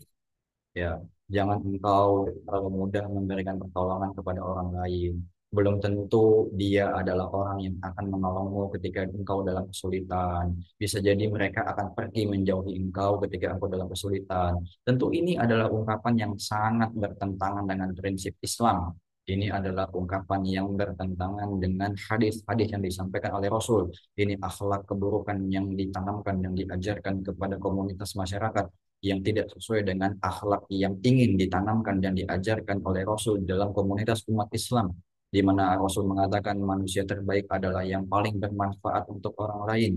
ya, Jangan engkau terlalu mudah memberikan pertolongan kepada orang lain. Belum tentu dia adalah orang yang akan menolongmu ketika engkau dalam kesulitan. Bisa jadi mereka akan pergi menjauhi engkau ketika engkau dalam kesulitan. Tentu ini adalah ungkapan yang sangat bertentangan dengan prinsip Islam. Ini adalah ungkapan yang bertentangan dengan hadis-hadis yang disampaikan oleh Rasul. Ini akhlak keburukan yang ditanamkan, yang diajarkan kepada komunitas masyarakat yang tidak sesuai dengan akhlak yang ingin ditanamkan dan diajarkan oleh Rasul dalam komunitas umat Islam, di mana Rasul mengatakan manusia terbaik adalah yang paling bermanfaat untuk orang lain.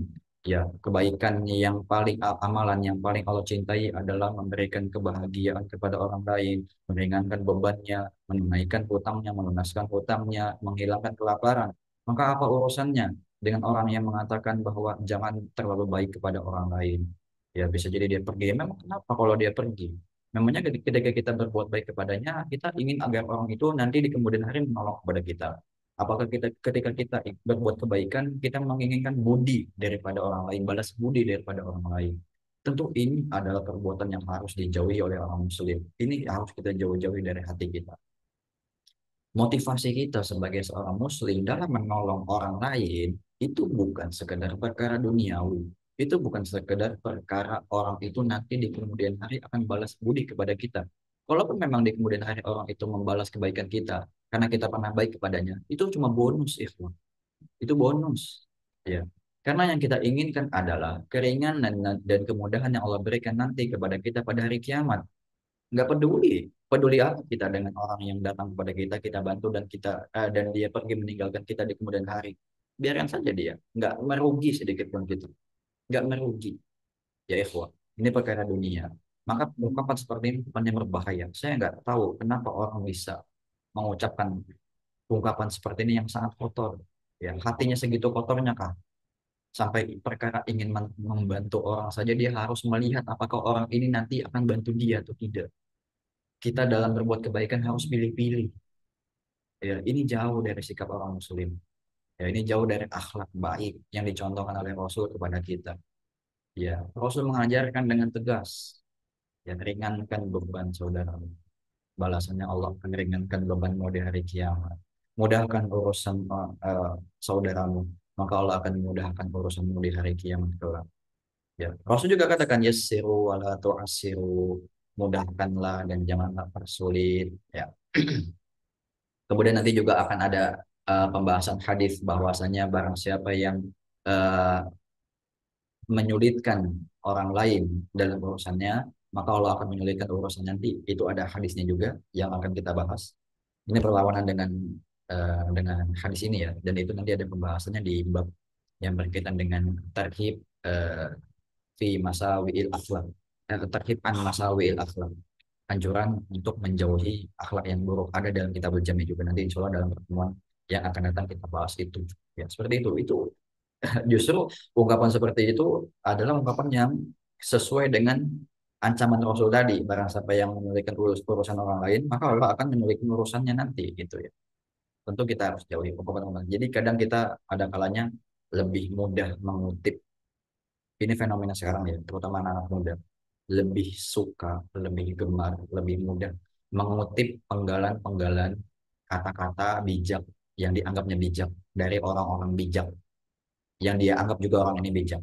Ya, kebaikan yang paling amalan yang paling Allah cintai adalah memberikan kebahagiaan kepada orang lain, meringankan bebannya, menunaikan hutangnya, melunaskan hutangnya, menghilangkan kelaparan. Maka apa urusannya dengan orang yang mengatakan bahwa jangan terlalu baik kepada orang lain? Ya bisa jadi dia pergi. Memang kenapa kalau dia pergi? Memangnya ketika kita berbuat baik kepadanya, kita ingin agar orang itu nanti di kemudian hari menolong kepada kita. Apakah kita ketika kita berbuat kebaikan, kita menginginkan budi daripada orang lain, balas budi daripada orang lain. Tentu ini adalah perbuatan yang harus dijauhi oleh orang muslim. Ini harus kita jauh-jauhi dari hati kita. Motivasi kita sebagai seorang muslim dalam menolong orang lain itu bukan sekedar perkara duniawi. Itu bukan sekedar perkara orang itu nanti di kemudian hari akan balas budi kepada kita. Walaupun memang di kemudian hari orang itu membalas kebaikan kita karena kita pernah baik kepadanya, itu cuma bonus, ikhwan. Itu bonus. Ya. Karena yang kita inginkan adalah keringanan dan kemudahan yang Allah berikan nanti kepada kita pada hari kiamat. Nggak peduli, peduli apa kita dengan orang yang datang kepada kita, kita bantu dan dan dia pergi meninggalkan kita di kemudian hari. Biarkan saja dia, nggak merugi sedikit pun gitu, nggak merugi. Ya ikhwah, ini perkara dunia. Maka ungkapan seperti ini bukannya berbahaya. Saya nggak tahu kenapa orang bisa mengucapkan ungkapan seperti ini yang sangat kotor. Ya, hatinya segitu kotornya kah? Sampai perkara ingin membantu orang saja dia harus melihat apakah orang ini nanti akan bantu dia atau tidak. Kita dalam berbuat kebaikan harus pilih-pilih. Ya, ini jauh dari sikap orang muslim. Ya, ini jauh dari akhlak baik yang dicontohkan oleh Rasul kepada kita. Ya, Rasul mengajarkan dengan tegas. Ya, ringankan beban saudaramu. Balasannya Allah akan ringankan bebanmu di hari kiamat. Mudahkan urusan saudaramu, maka Allah akan memudahkan urusanmu di hari kiamat kelak. Ya, Rasul juga katakan yassiru wala tu'assiru. Mudahkanlah dan janganlah persulit. Ya. Kemudian nanti juga akan ada pembahasan hadis bahwasanya barang siapa yang eh, menyulitkan orang lain dalam urusannya, maka Allah akan menyulitkan urusan nanti. Itu ada hadisnya juga yang akan kita bahas. Ini berlawanan dengan hadis ini ya, dan itu nanti ada pembahasannya di bab yang berkaitan dengan tarhib eh, fi masawiil akhlak. Tarhib an masawiil akhlak, anjuran untuk menjauhi akhlak yang buruk ada dalam kitab jami juga nanti insya Allah dalam pertemuan yang akan datang kita bahas itu ya seperti itu justru ungkapan seperti itu adalah ungkapan yang sesuai dengan ancaman Rasul tadi barang siapa yang memiliki urusan orang lain maka Allah akan memiliki urusannya nanti gitu ya tentu kita harus jauhi ungkapan orang lain jadi kadang kita ada kalanya lebih mudah mengutip ini fenomena sekarang ya terutama anak muda lebih suka, lebih gemar, lebih mudah mengutip penggalan-penggalan kata-kata bijak yang dianggapnya bijak dari orang-orang bijak yang dia anggap juga orang ini bijak.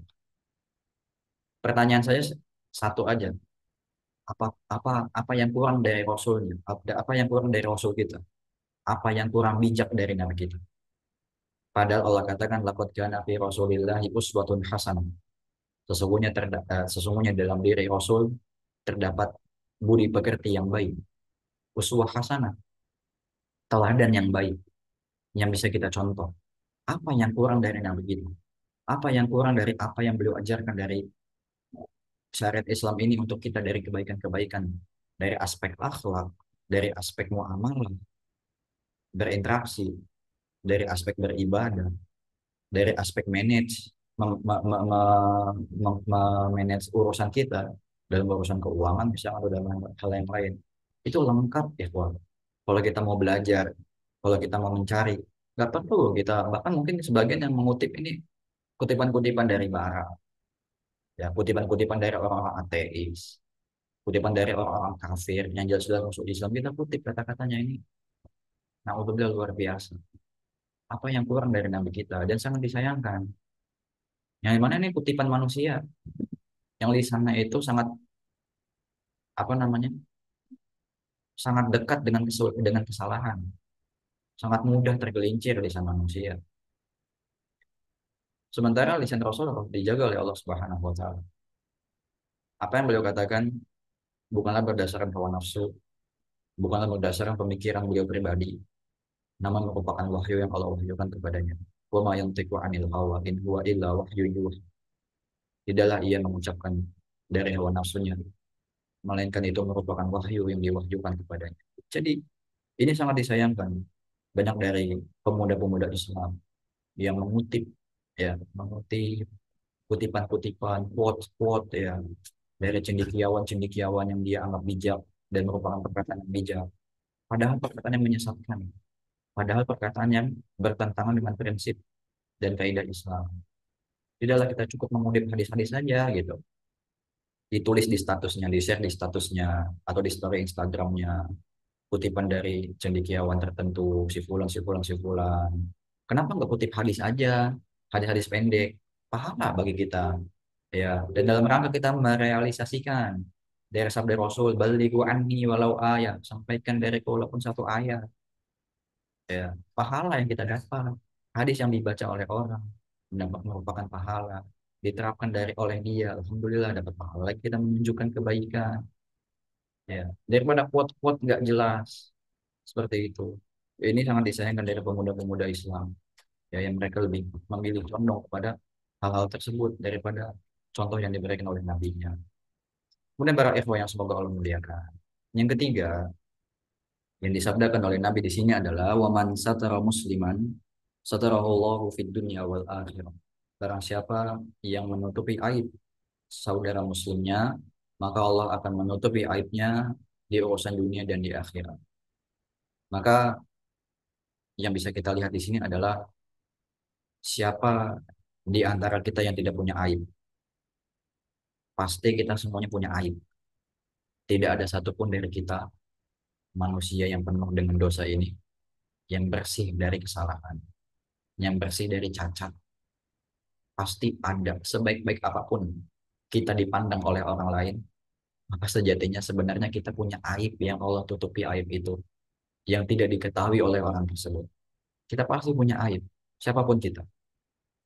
Pertanyaan saya satu aja, apa apa apa yang kurang dari Rasulnya? Apa yang kurang dari Rasul kita? Apa yang kurang bijak dari Nabi kita? Padahal Allah katakan laqad kana fi Rasulillahi uswatun hasanah. Sesungguhnya dalam diri Rasul terdapat budi pekerti yang baik, uswah hasanah, teladan yang baik yang bisa kita contoh. Apa yang kurang dari Nabi kita? Apa yang kurang dari apa yang beliau ajarkan dari syariat Islam ini untuk kita dari kebaikan-kebaikan, dari aspek akhlak, dari aspek muamalah, berinteraksi, dari aspek beribadah, dari aspek manage urusan kita dalam urusan keuangan misalnya atau dalam hal yang lain. Itu lengkap ya, kalau kita mau belajar, kalau kita mau mencari, nggak perlu kita bahkan mungkin sebagian yang mengutip ini kutipan-kutipan dari barat, ya kutipan-kutipan dari orang-orang ateis, kutipan dari orang-orang kafir yang jelas-jelas masuk Islam, kita kutip kata-katanya ini. Naudzubillah, luar biasa. Apa yang kurang dari Nabi kita dan sangat disayangkan. Yang mana ini kutipan manusia yang lisannya itu sangat apa namanya sangat dekat dengan kesalahan, sangat mudah tergelincir lisan manusia. Sementara lisan Rasul harus dijaga oleh Allah Subhanahu Wa Taala. Apa yang beliau katakan bukanlah berdasarkan hawa nafsu, bukanlah berdasarkan pemikiran beliau pribadi, namun merupakan wahyu yang Allah wahyukan kepadanya. Wa ma yantiqu 'anil hawa in huwa illa wahyu yuha. Tidaklah ia mengucapkan dari hawa nafsunya, melainkan itu merupakan wahyu yang diwahyukan kepadanya. Jadi ini sangat disayangkan. Banyak dari pemuda-pemuda Islam yang mengutip kutipan-kutipan, quote-quote ya dari cendekiawan-cendekiawan yang dia anggap bijak dan merupakan perkataan yang bijak. Padahal perkataan yang menyesatkan. Padahal perkataan yang bertentangan dengan prinsip dan kaidah Islam. Tidaklah kita cukup mengutip hadis-hadis saja gitu. Ditulis di statusnya, di-share di statusnya, atau di story Instagramnya, kutipan dari cendekiawan tertentu, si fulan, si fulan, si fulan. Kenapa nggak kutip hadis aja, hadis-hadis pendek, pahala bagi kita, ya. Dan dalam rangka kita merealisasikan dari sabda Rasul, balighu anni walau ayat, sampaikan dari walaupun satu ayat, ya. Pahala yang kita dapat, hadis yang dibaca oleh orang, mendapat merupakan pahala, diterapkan dari oleh dia, alhamdulillah dapat pahala. Kita menunjukkan kebaikan, ya. Daripada quote-quote nggak jelas seperti itu. Ini sangat disayangkan dari pemuda-pemuda Islam, ya, yang mereka lebih memilih condong kepada hal-hal tersebut daripada contoh yang diberikan oleh nabinya. Kemudian para ikhwah yang semoga Allah muliakan. Yang ketiga yang disabdakan oleh Nabi di sini adalah waman satara musliman satarahullahu fid dunya wal akhirah. Barang siapa yang menutupi aib saudara muslimnya, maka Allah akan menutupi aibnya di urusan dunia dan di akhirat. Maka yang bisa kita lihat di sini adalah siapa di antara kita yang tidak punya aib. Pasti kita semuanya punya aib. Tidak ada satupun dari kita manusia yang penuh dengan dosa ini yang bersih dari kesalahan, yang bersih dari cacat. Pasti ada, sebaik-baik apapun kita dipandang oleh orang lain, maka sejatinya sebenarnya kita punya aib yang Allah tutupi aib itu, yang tidak diketahui oleh orang tersebut. Kita pasti punya aib, siapapun kita,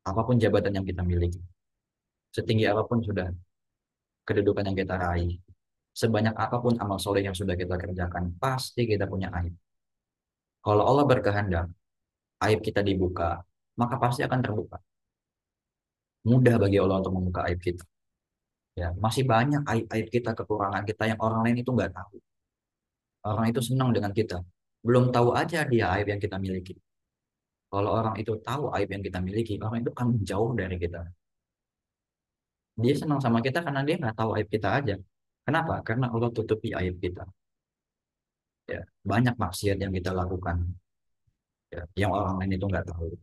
apapun jabatan yang kita miliki, setinggi apapun sudah kedudukan yang kita raih, sebanyak apapun amal soleh yang sudah kita kerjakan, pasti kita punya aib. Kalau Allah berkehendak, aib kita dibuka, maka pasti akan terbuka. Mudah bagi Allah untuk membuka aib kita. Ya, masih banyak aib-aib kita, kekurangan kita yang orang lain itu nggak tahu. Orang itu senang dengan kita. Belum tahu aja dia aib yang kita miliki. Kalau orang itu tahu aib yang kita miliki, orang itu akan menjauh dari kita. Dia senang sama kita karena dia nggak tahu aib kita aja. Kenapa? Karena Allah tutupi aib kita. Ya, banyak maksiat yang kita lakukan, ya, yang orang lain itu nggak tahu.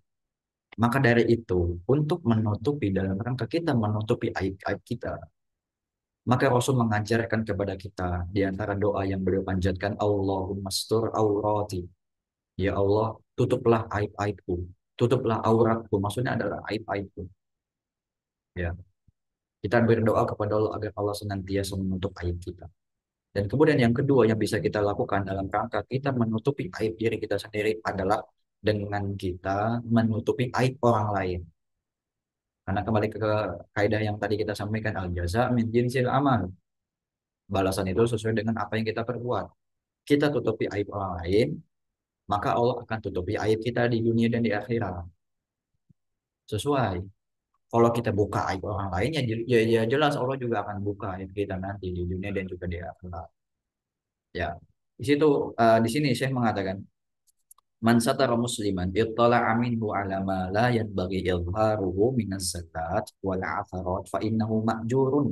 Maka dari itu, untuk menutupi dalam rangka kita menutupi aib-aib kita, maka Rasul mengajarkan kepada kita di antara doa yang beliau panjatkan, Allahumma stur aurati. Ya Allah, tutuplah aib-aibku, tutuplah auratku. Maksudnya adalah aib-aibku. Ya, kita berdoa kepada Allah agar Allah senantiasa menutup aib kita. Dan kemudian yang kedua yang bisa kita lakukan dalam rangka kita menutupi aib diri kita sendiri adalah dengan kita menutupi aib orang lain. Karena kembali ke kaidah yang tadi kita sampaikan, al jaza min jinsil amal. Balasan itu sesuai dengan apa yang kita perbuat. Kita tutupi aib orang lain, maka Allah akan tutupi aib kita di dunia dan di akhirat. Sesuai. Kalau kita buka aib orang lain, ya jelas Allah juga akan buka aib kita nanti di dunia dan juga di akhirat. Ya, di situ di sini Syekh mengatakan, man satara musliman ittala'a minhu ala ma la yanbaghi izharuhu minas zakat wal atharat fa innahu ma'jurun.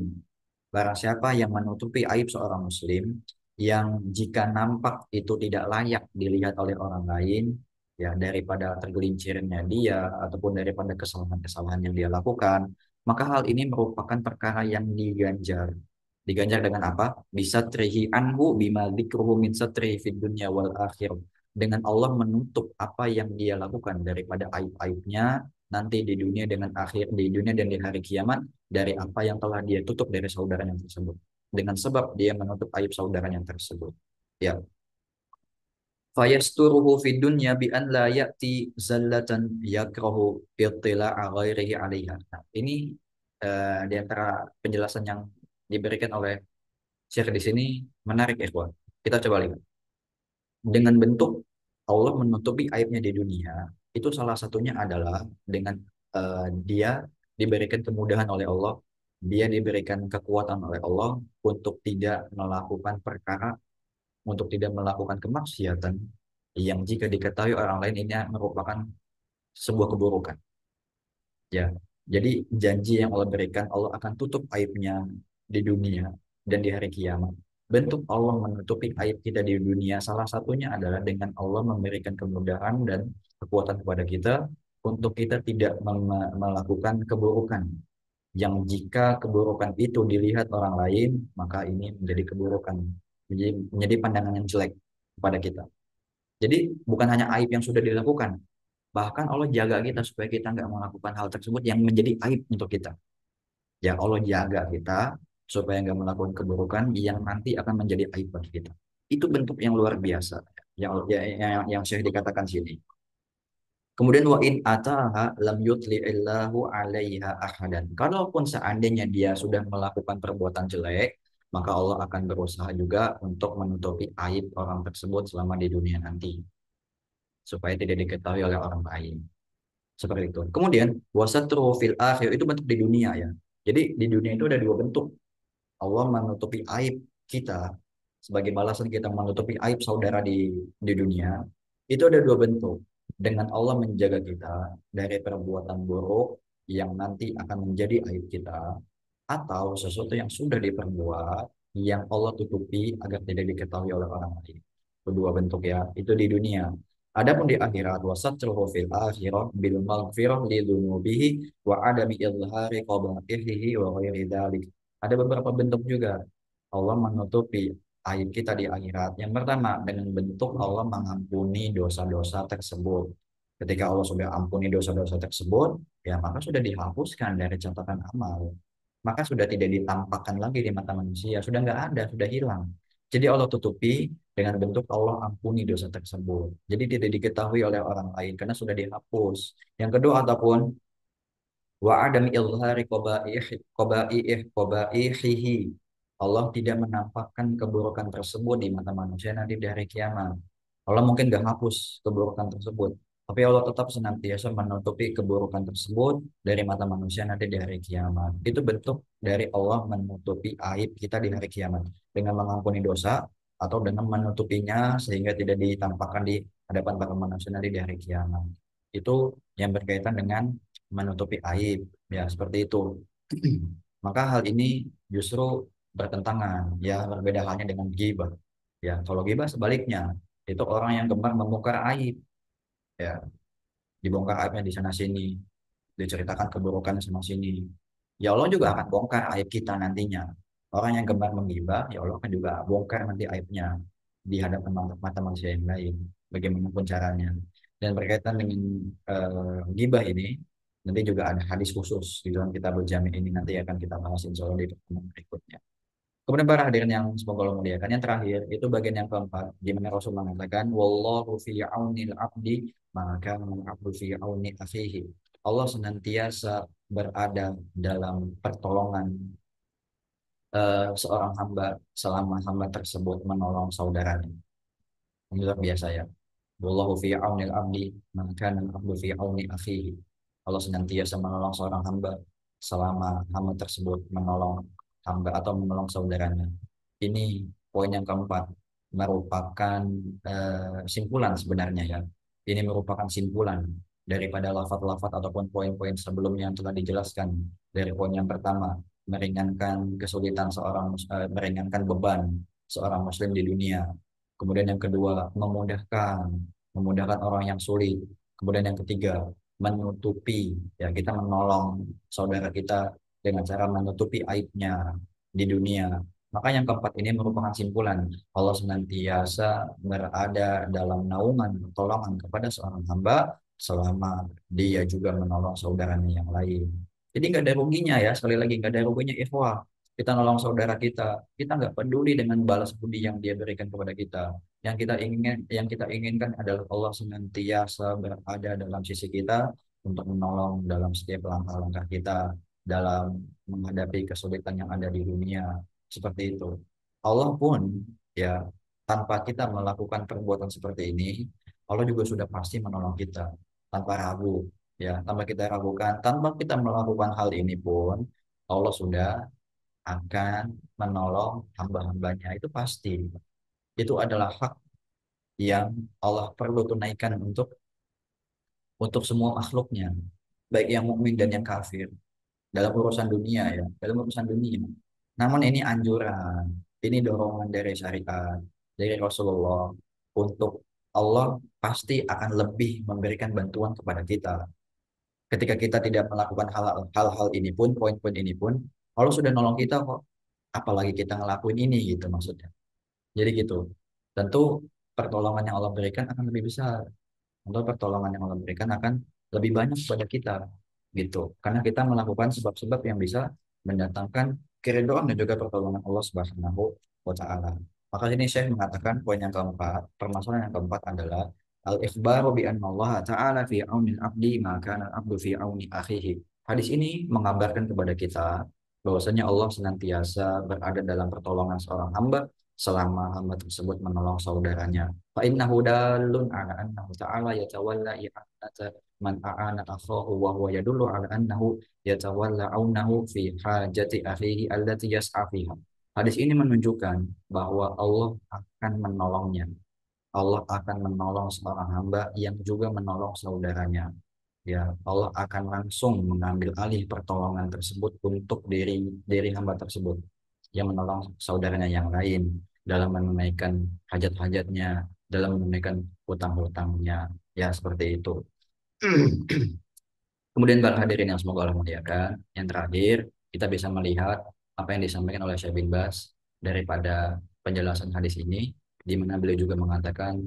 Barang siapa yang menutupi aib seorang muslim yang jika nampak itu tidak layak dilihat oleh orang lain, ya, daripada tergelincirnya dia ataupun daripada kesalahan-kesalahan yang dia lakukan, maka hal ini merupakan perkara yang diganjar. Diganjar dengan apa? Bisatrihi anhu bima dzikruhu min satrihi fid dunya wal akhir. Dengan Allah menutup apa yang dia lakukan daripada aib-aibnya nanti di dunia dengan akhir di dunia dan di hari kiamat dari apa yang telah dia tutup dari saudaranya tersebut. Dengan sebab dia menutup aib saudaranya tersebut. Ya, fayasturuhu fid dunya bi an la ya'ti zallatan yakrahu ittila'a ghairihi 'alaiha. Nah, ini di antara penjelasan yang diberikan oleh Syekh di sini menarik ya, ikhwan. Kita coba lihat. Dengan bentuk Allah menutupi aibnya di dunia, itu salah satunya adalah dengan dia diberikan kemudahan oleh Allah, dia diberikan kekuatan oleh Allah untuk tidak melakukan perkara, untuk tidak melakukan kemaksiatan yang jika diketahui orang lain ini merupakan sebuah keburukan. Ya, jadi janji yang Allah berikan, Allah akan tutup aibnya di dunia dan di hari kiamat. Bentuk Allah menutupi aib kita di dunia salah satunya adalah dengan Allah memberikan kemudahan dan kekuatan kepada kita untuk kita tidak melakukan keburukan. Yang jika keburukan itu dilihat orang lain, maka ini menjadi keburukan, menjadi pandangan yang jelek kepada kita. Jadi bukan hanya aib yang sudah dilakukan, bahkan Allah jaga kita supaya kita nggak melakukan hal tersebut yang menjadi aib untuk kita. Ya Allah jaga kita supaya nggak melakukan keburukan yang nanti akan menjadi aib bagi kita. Itu bentuk yang luar biasa yang Syekh dikatakan sini. Kemudian wa in ataha lam yutli illahu 'alaiha ahadan. Kalaupun seandainya dia sudah melakukan perbuatan jelek, maka Allah akan berusaha juga untuk menutupi aib orang tersebut selama di dunia nanti supaya tidak diketahui oleh orang lain. Seperti itu. Kemudian wasatru fil akhir itu bentuk di dunia ya. Jadi di dunia itu ada dua bentuk. Allah menutupi aib kita sebagai balasan kita menutupi aib saudara di dunia. Itu ada dua bentuk. Dengan Allah menjaga kita dari perbuatan buruk yang nanti akan menjadi aib kita atau sesuatu yang sudah diperbuat yang Allah tutupi agar tidak diketahui oleh orang lain. Kedua bentuk ya, itu di dunia. Adapun di akhirat wasatruhu fil akhirah bil maghfirah li dzunubihi wa adami izhari qaba'ihi wa ghairi dzalik. Ada beberapa bentuk juga Allah menutupi aib kita di akhirat. Yang pertama dengan bentuk Allah mengampuni dosa-dosa tersebut. Ketika Allah sudah ampuni dosa-dosa tersebut, ya maka sudah dihapuskan dari catatan amal, maka sudah tidak ditampakkan lagi di mata manusia, sudah nggak ada, sudah hilang. Jadi Allah tutupi dengan bentuk Allah ampuni dosa tersebut. Jadi tidak diketahui oleh orang lain karena sudah dihapus. Yang kedua ataupun wa adam ilhari qabaihihi. Allah tidak menampakkan keburukan tersebut di mata manusia nanti di hari kiamat. Allah mungkin gak hapus keburukan tersebut, tapi Allah tetap senantiasa menutupi keburukan tersebut dari mata manusia nanti di hari kiamat. Itu bentuk dari Allah menutupi aib kita di hari kiamat dengan mengampuni dosa atau dengan menutupinya sehingga tidak ditampakkan di hadapan para manusia nanti di hari kiamat. Itu yang berkaitan dengan menutupi aib, ya seperti itu. Maka hal ini justru bertentangan, ya berbeda halnya dengan ghibah. Ya, kalau ghibah sebaliknya, itu orang yang gemar membongkar aib, ya dibongkar aibnya di sana sini, diceritakan keburukan sana sini. Ya Allah juga akan bongkar aib kita nantinya. Orang yang gemar menggibah, ya Allah akan juga bongkar nanti aibnya di hadapan mata manusia yang lain, bagaimanapun caranya. Dan berkaitan dengan gibah ini, nanti juga ada hadis khusus di dalam kitab Jami ini nanti akan kita bahas insya Allah di pertemuan berikutnya. Kemudian para hadirin yang semoga Allah muliakan, yang terakhir itu bagian yang keempat, di mana Rasul mengatakan, Wallahu fi aunil abdi, maka abdu fi auni akhihi. Allah senantiasa berada dalam pertolongan seorang hamba selama hamba tersebut menolong saudaranya. Ini luar biasa ya. Wallahu fi aunil abdi, maka abdu fi auni akhihi. Allah senantiasa menolong seorang hamba selama hamba tersebut menolong hamba atau menolong saudaranya. Ini poin yang keempat, merupakan simpulan sebenarnya ya. Ini merupakan simpulan daripada lafaz-lafaz ataupun poin-poin sebelumnya yang telah dijelaskan. Dari poin yang pertama, meringankan kesulitan meringankan beban seorang muslim di dunia. Kemudian yang kedua, memudahkan orang yang sulit. Kemudian yang ketiga, menutupi, ya kita menolong saudara kita dengan cara menutupi aibnya di dunia. Maka yang keempat ini merupakan simpulan Allah senantiasa berada dalam naungan pertolongan kepada seorang hamba selama dia juga menolong saudaranya yang lain. Jadi nggak ada ruginya ya, sekali lagi nggak ada ruginya ikhwah. Kita nolong saudara kita nggak peduli dengan balas budi yang dia berikan kepada kita. Yang kita inginkan adalah Allah senantiasa berada dalam sisi kita untuk menolong dalam setiap langkah-langkah kita dalam menghadapi kesulitan yang ada di dunia seperti itu. Allah pun ya tanpa kita melakukan perbuatan seperti ini, Allah juga sudah pasti menolong kita tanpa ragu ya, tanpa kita ragukan, tanpa kita melakukan hal ini pun Allah sudah akan menolong hamba-hambanya itu pasti. Itu adalah hak yang Allah perlu tunaikan untuk semua makhluknya, baik yang mukmin dan yang kafir dalam urusan dunia ya, dalam urusan dunia. Namun ini anjuran, ini dorongan dari syariat, dari Rasulullah untuk Allah pasti akan lebih memberikan bantuan kepada kita. Ketika kita tidak melakukan hal-hal ini pun, poin-poin ini pun, Allah sudah nolong kita kok. Apalagi kita ngelakuin ini gitu maksudnya. Jadi gitu. Tentu pertolongan yang Allah berikan akan lebih besar. Tentu pertolongan yang Allah berikan akan lebih banyak kepada kita gitu. Karena kita melakukan sebab-sebab yang bisa mendatangkan keridhaan dan juga pertolongan Allah Subhanahu wa taala. Maka ini saya mengatakan poin yang keempat, permasalahan yang keempat adalah al-ikhbaru bi anna Allah taala fi aunil abdi ma kana al-abdu fi auni akhihi. Hadis ini mengabarkan kepada kita bahwasanya Allah senantiasa berada dalam pertolongan seorang hamba selama hamba tersebut menolong saudaranya. Fa innahu dalun ala annahu ta'ala yatawalla i'anata man a'ana akhahu wa huwa yadullu ala annahu yatawalla aunahu fi hajati akhihi allati yas'a fiha. Hadis ini menunjukkan bahwa Allah akan menolongnya. Allah akan menolong seorang hamba yang juga menolong saudaranya. Ya, Allah akan langsung mengambil alih pertolongan tersebut untuk diri hamba tersebut yang menolong saudaranya yang lain dalam menunaikan hajat-hajatnya, dalam menunaikan hutang-hutangnya. Ya, seperti itu. Kemudian para hadirin yang semoga Allah muliakan, yang terakhir kita bisa melihat apa yang disampaikan oleh Syekh bin Bas daripada penjelasan hadis ini, di mana beliau juga mengatakan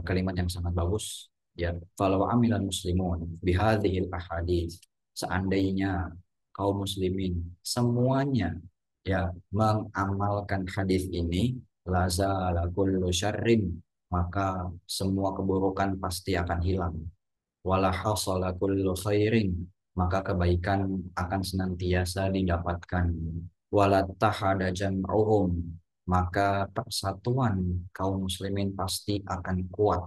kalimat yang sangat bagus, ya, falau amilan muslimun bihadhil ahadits, seandainya kaum muslimin semuanya ya mengamalkan hadis ini, lazala kullu syarrin, maka semua keburukan pasti akan hilang, wala hasala kullu khairin, maka kebaikan akan senantiasa didapatkan, wala tahada jam'uhum, maka persatuan kaum muslimin pasti akan kuat.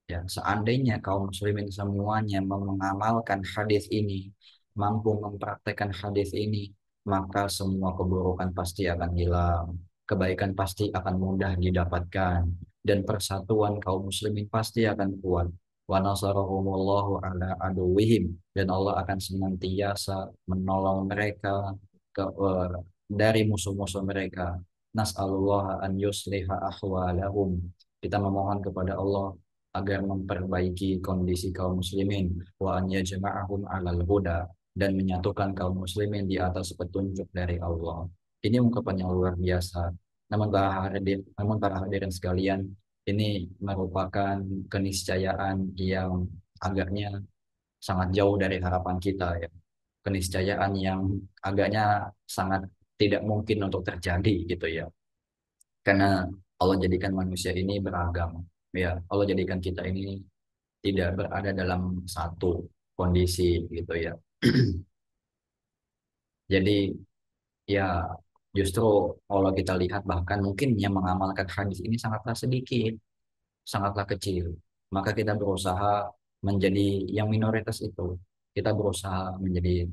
Ya, seandainya kaum muslimin semuanya mengamalkan hadis ini, mampu mempraktekkan hadis ini, maka semua keburukan pasti akan hilang, kebaikan pasti akan mudah didapatkan, dan persatuan kaum muslimin pasti akan kuat. Wa nasarahumullahu ala aduwihim, dan Allah akan senantiasa menolong mereka dari musuh-musuh mereka. Nas'alullah an yusliha ahwalahum. Kita memohon kepada Allah agar memperbaiki kondisi kaum muslimin, wa an yajma'ahum 'alal huda, dan menyatukan kaum muslimin di atas petunjuk dari Allah. Ini ungkapan yang luar biasa. Namun para hadirin sekalian, ini merupakan keniscayaan yang agaknya sangat jauh dari harapan kita ya. Keniscayaan yang agaknya sangat tidak mungkin untuk terjadi gitu ya. Karena Allah jadikan manusia ini beragam. Ya, Allah jadikan kita ini tidak berada dalam satu kondisi gitu ya. Jadi ya justru kalau kita lihat bahkan mungkin yang mengamalkan hadis ini sangatlah sedikit, sangatlah kecil. Maka kita berusaha menjadi yang minoritas itu. Kita berusaha menjadi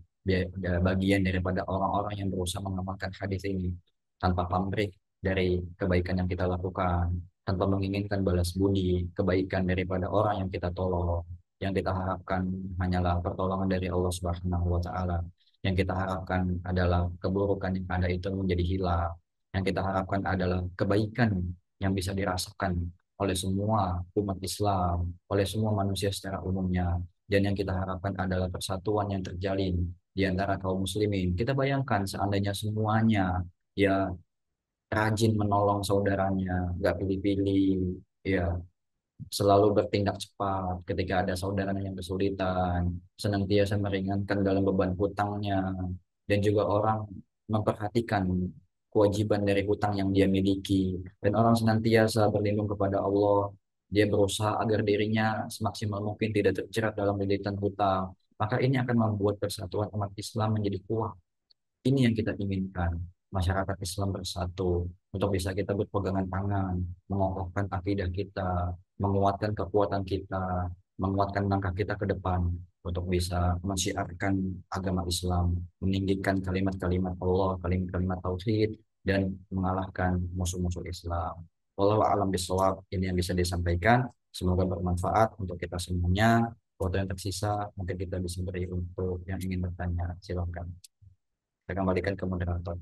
bagian daripada orang-orang yang berusaha mengamalkan hadis ini tanpa pamrih dari kebaikan yang kita lakukan, tanpa menginginkan balas budi, kebaikan daripada orang yang kita tolong. Yang kita harapkan hanyalah pertolongan dari Allah Subhanahu wa taala. Yang kita harapkan adalah keburukan yang ada itu menjadi hilang. Yang kita harapkan adalah kebaikan yang bisa dirasakan oleh semua umat Islam, oleh semua manusia secara umumnya. Dan yang kita harapkan adalah persatuan yang terjalin di antara kaum muslimin. Kita bayangkan seandainya semuanya ya rajin menolong saudaranya, nggak pilih-pilih, ya selalu bertindak cepat ketika ada saudaranya yang kesulitan, senantiasa meringankan dalam beban hutangnya, dan juga orang memperhatikan kewajiban dari hutang yang dia miliki, dan orang senantiasa berlindung kepada Allah. Dia berusaha agar dirinya semaksimal mungkin tidak terjerat dalam lilitan hutang. Maka ini akan membuat persatuan umat Islam menjadi kuat. Ini yang kita inginkan. Masyarakat Islam bersatu untuk bisa kita berpegangan tangan, mengokohkan akidah kita, menguatkan kekuatan kita, menguatkan langkah kita ke depan untuk bisa mensyiarkan agama Islam, meninggikan kalimat-kalimat Allah, kalimat-kalimat tauhid, dan mengalahkan musuh-musuh Islam. Wallahu a'lam bishawab. Ini yang bisa disampaikan. Semoga bermanfaat untuk kita semuanya. Waktu yang tersisa mungkin kita bisa beri untuk yang ingin bertanya. Silakan. Saya kembalikan ke moderator.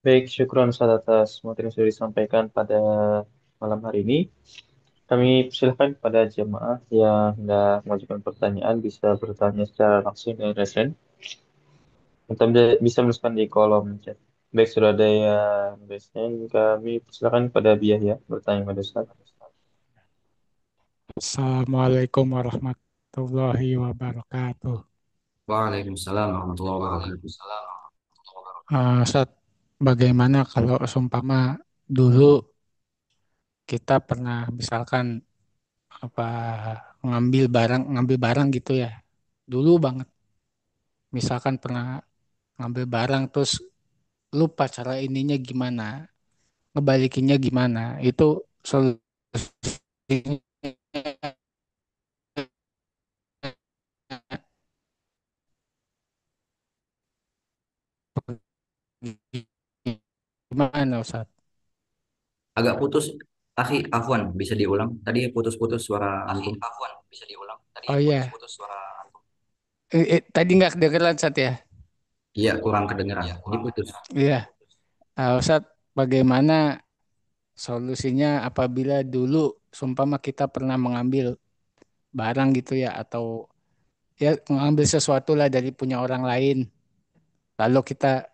Baik, syukron Ustaz atas materi yang sudah disampaikan pada malam hari ini. Kami persilahkan kepada jemaah yang hendak mengajukan pertanyaan bisa bertanya secara langsung dengan resen. Atau bisa menuliskan di kolom chat. Baik, sudah ada yang resen. Kami persilahkan kepada Biah ya bertanya pada Ustaz. Assalamualaikum warahmatullahi wabarakatuh. Waalaikumsalam warahmatullahi wabarakatuh. Ustaz, bagaimana kalau seumpama dulu kita pernah misalkan apa ngambil barang gitu ya, dulu banget. Misalkan pernah ngambil barang terus lupa cara ininya gimana, ngebalikinnya gimana, itu solusinya gimana Ustaz? Agak putus, Akhi Afwan, bisa diulang? Tadi putus-putus suara antum. Oh iya, tadi nggak kedengeran Ustaz ya? Iya, kurang kedengeran. Ini putus. Iya. Ustadz, bagaimana solusinya apabila dulu seumpama kita pernah mengambil barang gitu ya atau ya mengambil sesuatu lah dari punya orang lain, lalu kita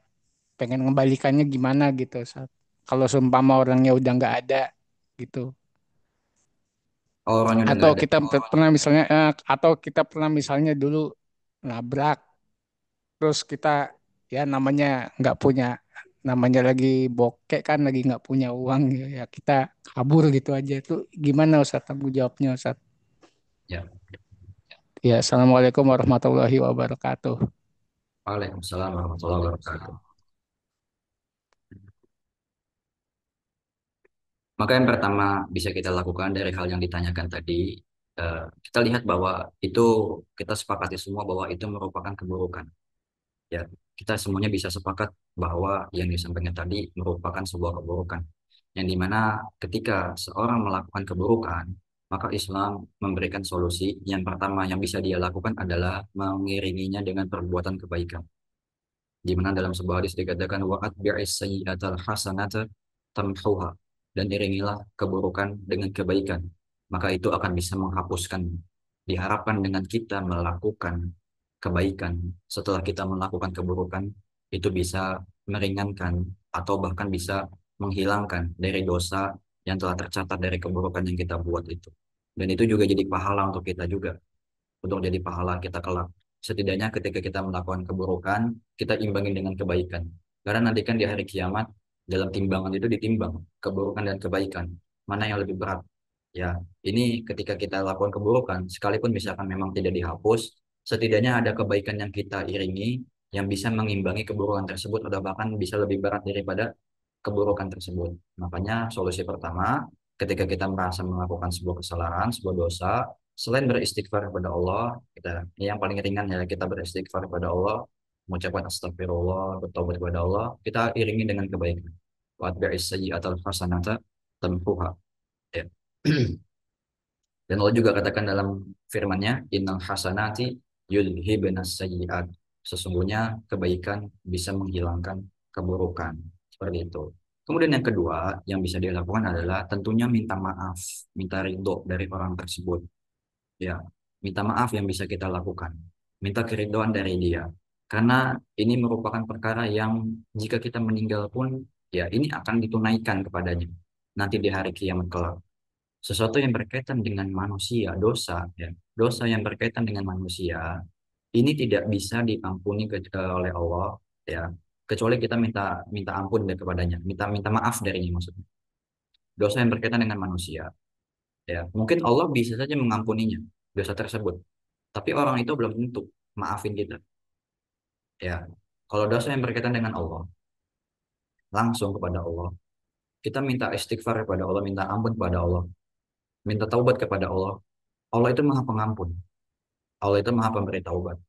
pengen mengembalikannya gimana gitu, Ustadz. Kalau seumpama orangnya udah nggak ada gitu. Oh, orangnya udah nggak Atau ada. kita pernah misalnya atau kita pernah misalnya dulu nabrak terus kita ya namanya nggak punya namanya lagi bokek kan lagi nggak punya uang ya, ya kita kabur gitu aja itu gimana Ustaz tanggung jawabnya Ustaz? Ya. Ya Assalamualaikum warahmatullahi wabarakatuh. Waalaikumsalam warahmatullahi wabarakatuh. Maka yang pertama bisa kita lakukan dari hal yang ditanyakan tadi, kita lihat bahwa itu kita sepakati semua bahwa itu merupakan keburukan. Ya, kita semuanya bisa sepakat bahwa yang disampaikan tadi merupakan sebuah keburukan. Yang dimana ketika seorang melakukan keburukan, maka Islam memberikan solusi. Yang pertama yang bisa dia lakukan adalah mengiringinya dengan perbuatan kebaikan. Di mana dalam sebuah hadis dikatakan wa atbi'is sayyi'atal hasanata tamhuha, dan iringilah keburukan dengan kebaikan, maka itu akan bisa menghapuskan. Diharapkan dengan kita melakukan kebaikan setelah kita melakukan keburukan, itu bisa meringankan atau bahkan bisa menghilangkan dari dosa yang telah tercatat dari keburukan yang kita buat itu. Dan itu juga jadi pahala untuk kita juga, untuk jadi pahala kita kelak. Setidaknya ketika kita melakukan keburukan, kita imbangin dengan kebaikan. Karena nanti kan di hari kiamat, dalam timbangan itu ditimbang keburukan dan kebaikan. Mana yang lebih berat? Ya, ini ketika kita lakukan keburukan, sekalipun misalkan memang tidak dihapus, setidaknya ada kebaikan yang kita iringi, yang bisa mengimbangi keburukan tersebut, atau bahkan bisa lebih berat daripada keburukan tersebut. Makanya solusi pertama, ketika kita merasa melakukan sebuah kesalahan, sebuah dosa, selain beristighfar kepada Allah, kita yang paling ringan ya kita beristighfar kepada Allah, mengucapkan astagfirullah, bertobat kepada Allah, kita iringi dengan kebaikan. Wa atbi'is sayyi'atal hasanata tamhuha. Ya. Dan Allah juga katakan dalam firman-Nya, innal hasanati yudhibunas sayyi'at. Sesungguhnya kebaikan bisa menghilangkan keburukan. Seperti itu. Kemudian yang kedua yang bisa dilakukan adalah tentunya minta maaf, minta ridho dari orang tersebut. Ya, minta maaf yang bisa kita lakukan. minta keridhaan dari Dia. Karena ini merupakan perkara yang jika kita meninggal pun, ya ini akan ditunaikan kepadanya nanti di hari kiamat kelak. Sesuatu yang berkaitan dengan manusia, dosa, ya, dosa yang berkaitan dengan manusia, ini tidak bisa diampuni oleh Allah, ya, kecuali kita minta minta ampun dari kepadanya, minta minta maaf darinya maksudnya. Dosa yang berkaitan dengan manusia, ya, mungkin Allah bisa saja mengampuninya dosa tersebut, tapi orang itu belum tentu maafin kita, ya. Kalau dosa yang berkaitan dengan Allah, langsung kepada Allah, kita minta istighfar kepada Allah, minta ampun kepada Allah, minta taubat kepada Allah. Allah itu maha pengampun, Allah itu maha pemberi taubat.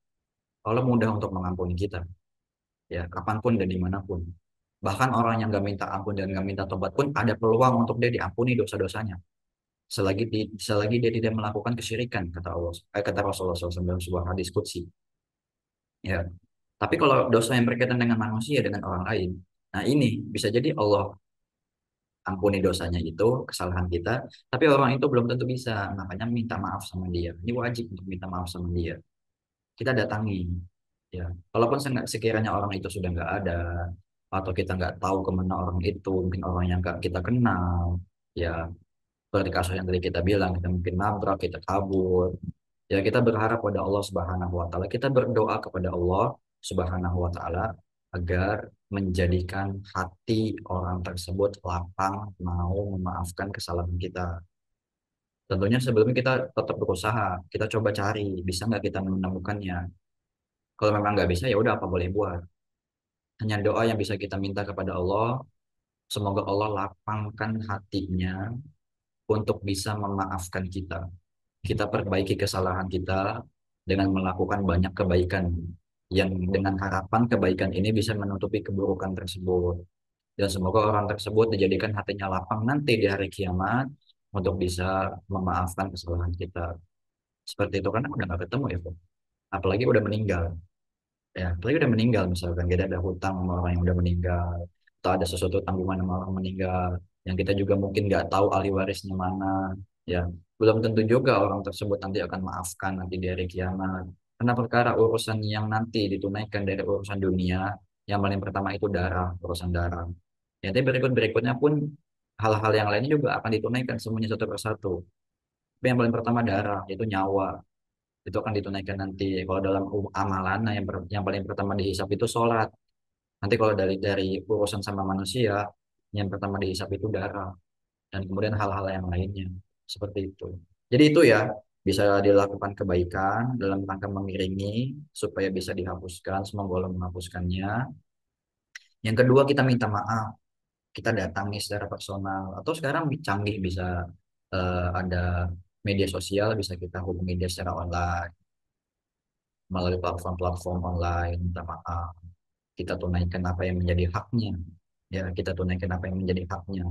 Allah mudah untuk mengampuni kita, ya, kapanpun dan dimanapun. Bahkan orang yang gak minta ampun dan gak minta tobat pun ada peluang untuk dia diampuni dosa-dosanya. Selagi dia tidak melakukan kesyirikan, kata Allah, kata Rasulullah SAW dalam sebuah hadis qudsi. Ya, tapi kalau dosa yang berkaitan dengan manusia, dengan orang lain, nah ini bisa jadi Allah ampuni dosanya itu, kesalahan kita, tapi orang itu belum tentu bisa. Makanya minta maaf sama dia. Ini wajib untuk minta maaf sama dia. Kita datangi, ya. Walaupun sekiranya orang itu sudah nggak ada, atau kita nggak tahu kemana orang itu, mungkin orang yang nggak kita kenal, ya, seperti kasus yang tadi kita bilang, kita mungkin nabrak, kita kabur, ya, kita berharap pada Allah Subhanahu Wa Taala, kita berdoa kepada Allah Subhanahu Wa Taala agar menjadikan hati orang tersebut lapang mau memaafkan kesalahan kita. Tentunya sebelumnya kita tetap berusaha, kita coba cari bisa nggak kita menemukannya. Kalau memang nggak bisa, ya udah, apa boleh buat. Hanya doa yang bisa kita minta kepada Allah, semoga Allah lapangkan hatinya untuk bisa memaafkan kita. Kita perbaiki kesalahan kita dengan melakukan banyak kebaikan, yang dengan harapan kebaikan ini bisa menutupi keburukan tersebut. Dan semoga orang tersebut dijadikan hatinya lapang nanti di hari kiamat untuk bisa memaafkan kesalahan kita. Seperti itu, karena udah nggak ketemu ya, Pak. Apalagi udah meninggal. Ya, apalagi udah meninggal, misalkan kita ada hutang sama orang yang udah meninggal, atau ada sesuatu tanggungan sama orang meninggal yang kita juga mungkin nggak tahu ahli warisnya mana, ya, belum tentu juga orang tersebut nanti akan maafkan nanti di hari kiamat, karena perkara urusan yang nanti ditunaikan dari urusan dunia, yang paling pertama itu darah, urusan darah, ya, tapi berikutnya pun hal-hal yang lainnya juga akan ditunaikan semuanya satu persatu. Tapi yang paling pertama darah, yaitu nyawa, itu akan ditunaikan nanti. Kalau dalam amalan, nah yang paling pertama dihisap itu sholat. Nanti kalau dari urusan sama manusia, yang pertama dihisap itu darah, dan kemudian hal-hal yang lainnya seperti itu. Jadi itu ya, bisa dilakukan kebaikan dalam rangka mengiringi supaya bisa dihapuskan. Semoga Allah menghapuskannya. Yang kedua, kita minta maaf, kita datangi secara personal, atau sekarang canggih, bisa ada media sosial, bisa kita hubungi dia secara online melalui platform-platform online, minta maaf, kita tunaikan apa yang menjadi haknya, ya, kita tunaikan apa yang menjadi haknya,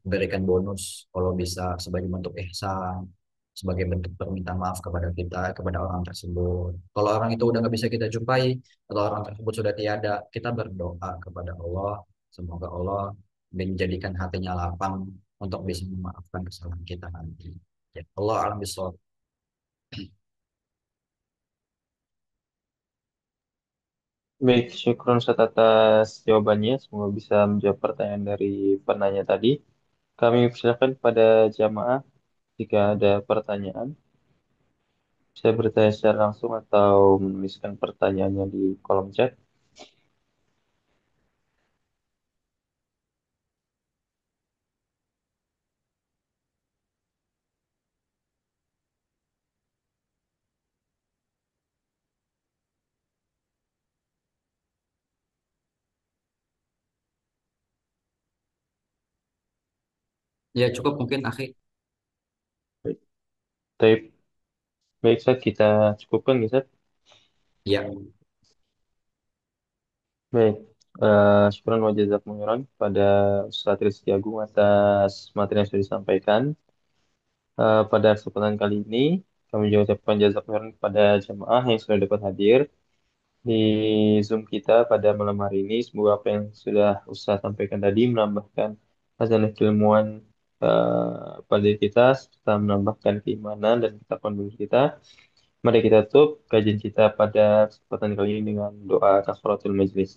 berikan bonus kalau bisa sebagai bentuk ihsan, sebagai bentuk permintaan maaf kepada kita, kepada orang tersebut. Kalau orang itu udah nggak bisa kita jumpai, atau orang tersebut sudah tiada, kita berdoa kepada Allah, semoga Allah menjadikan hatinya lapang untuk bisa memaafkan kesalahan kita nanti, ya. Allah alam bisawab. Baik, syukur Ustaz atas jawabannya. Semoga bisa menjawab pertanyaan dari penanya tadi. Kami persilakan pada jamaah jika ada pertanyaan. Saya bertanya secara langsung atau menuliskan pertanyaannya di kolom chat. Ya cukup mungkin akhi. Baik, baik, baik Ustaz, kita cukupkan ya, Ustaz. Ya. Baik, syukuran wa jazakumullah khairan pada Ustaz Rizky Agung atas materi yang sudah disampaikan. Pada kesempatan kali ini, kami juga ucapkan jazakumullah khairan kepada jamaah yang sudah dapat hadir di Zoom kita pada malam hari ini. Semoga apa yang sudah Ustaz sampaikan tadi menambahkan khazanah keilmuan pada diri kita, serta menambahkan keimanan dan ketakwaan diri kita. Mari kita tutup kajian kita pada kesempatan kali ini dengan doa kafaratul majlis.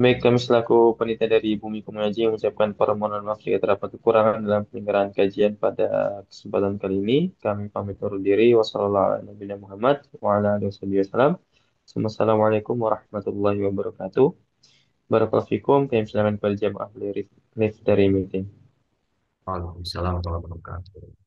Baik, kami selaku panitia dari Bumi Komunaji mengucapkan permohonan maaf jika terdapat kekurangan dalam penyelenggaraan kajian pada kesempatan kali ini. Kami pamit undur diri. Wassalamualaikum warahmatullahi wabarakatuh. Barakallahu fikum. Kami silakan kepada jamaah lift dari meeting. Waalaikumsalam warahmatullahi wabarakatuh.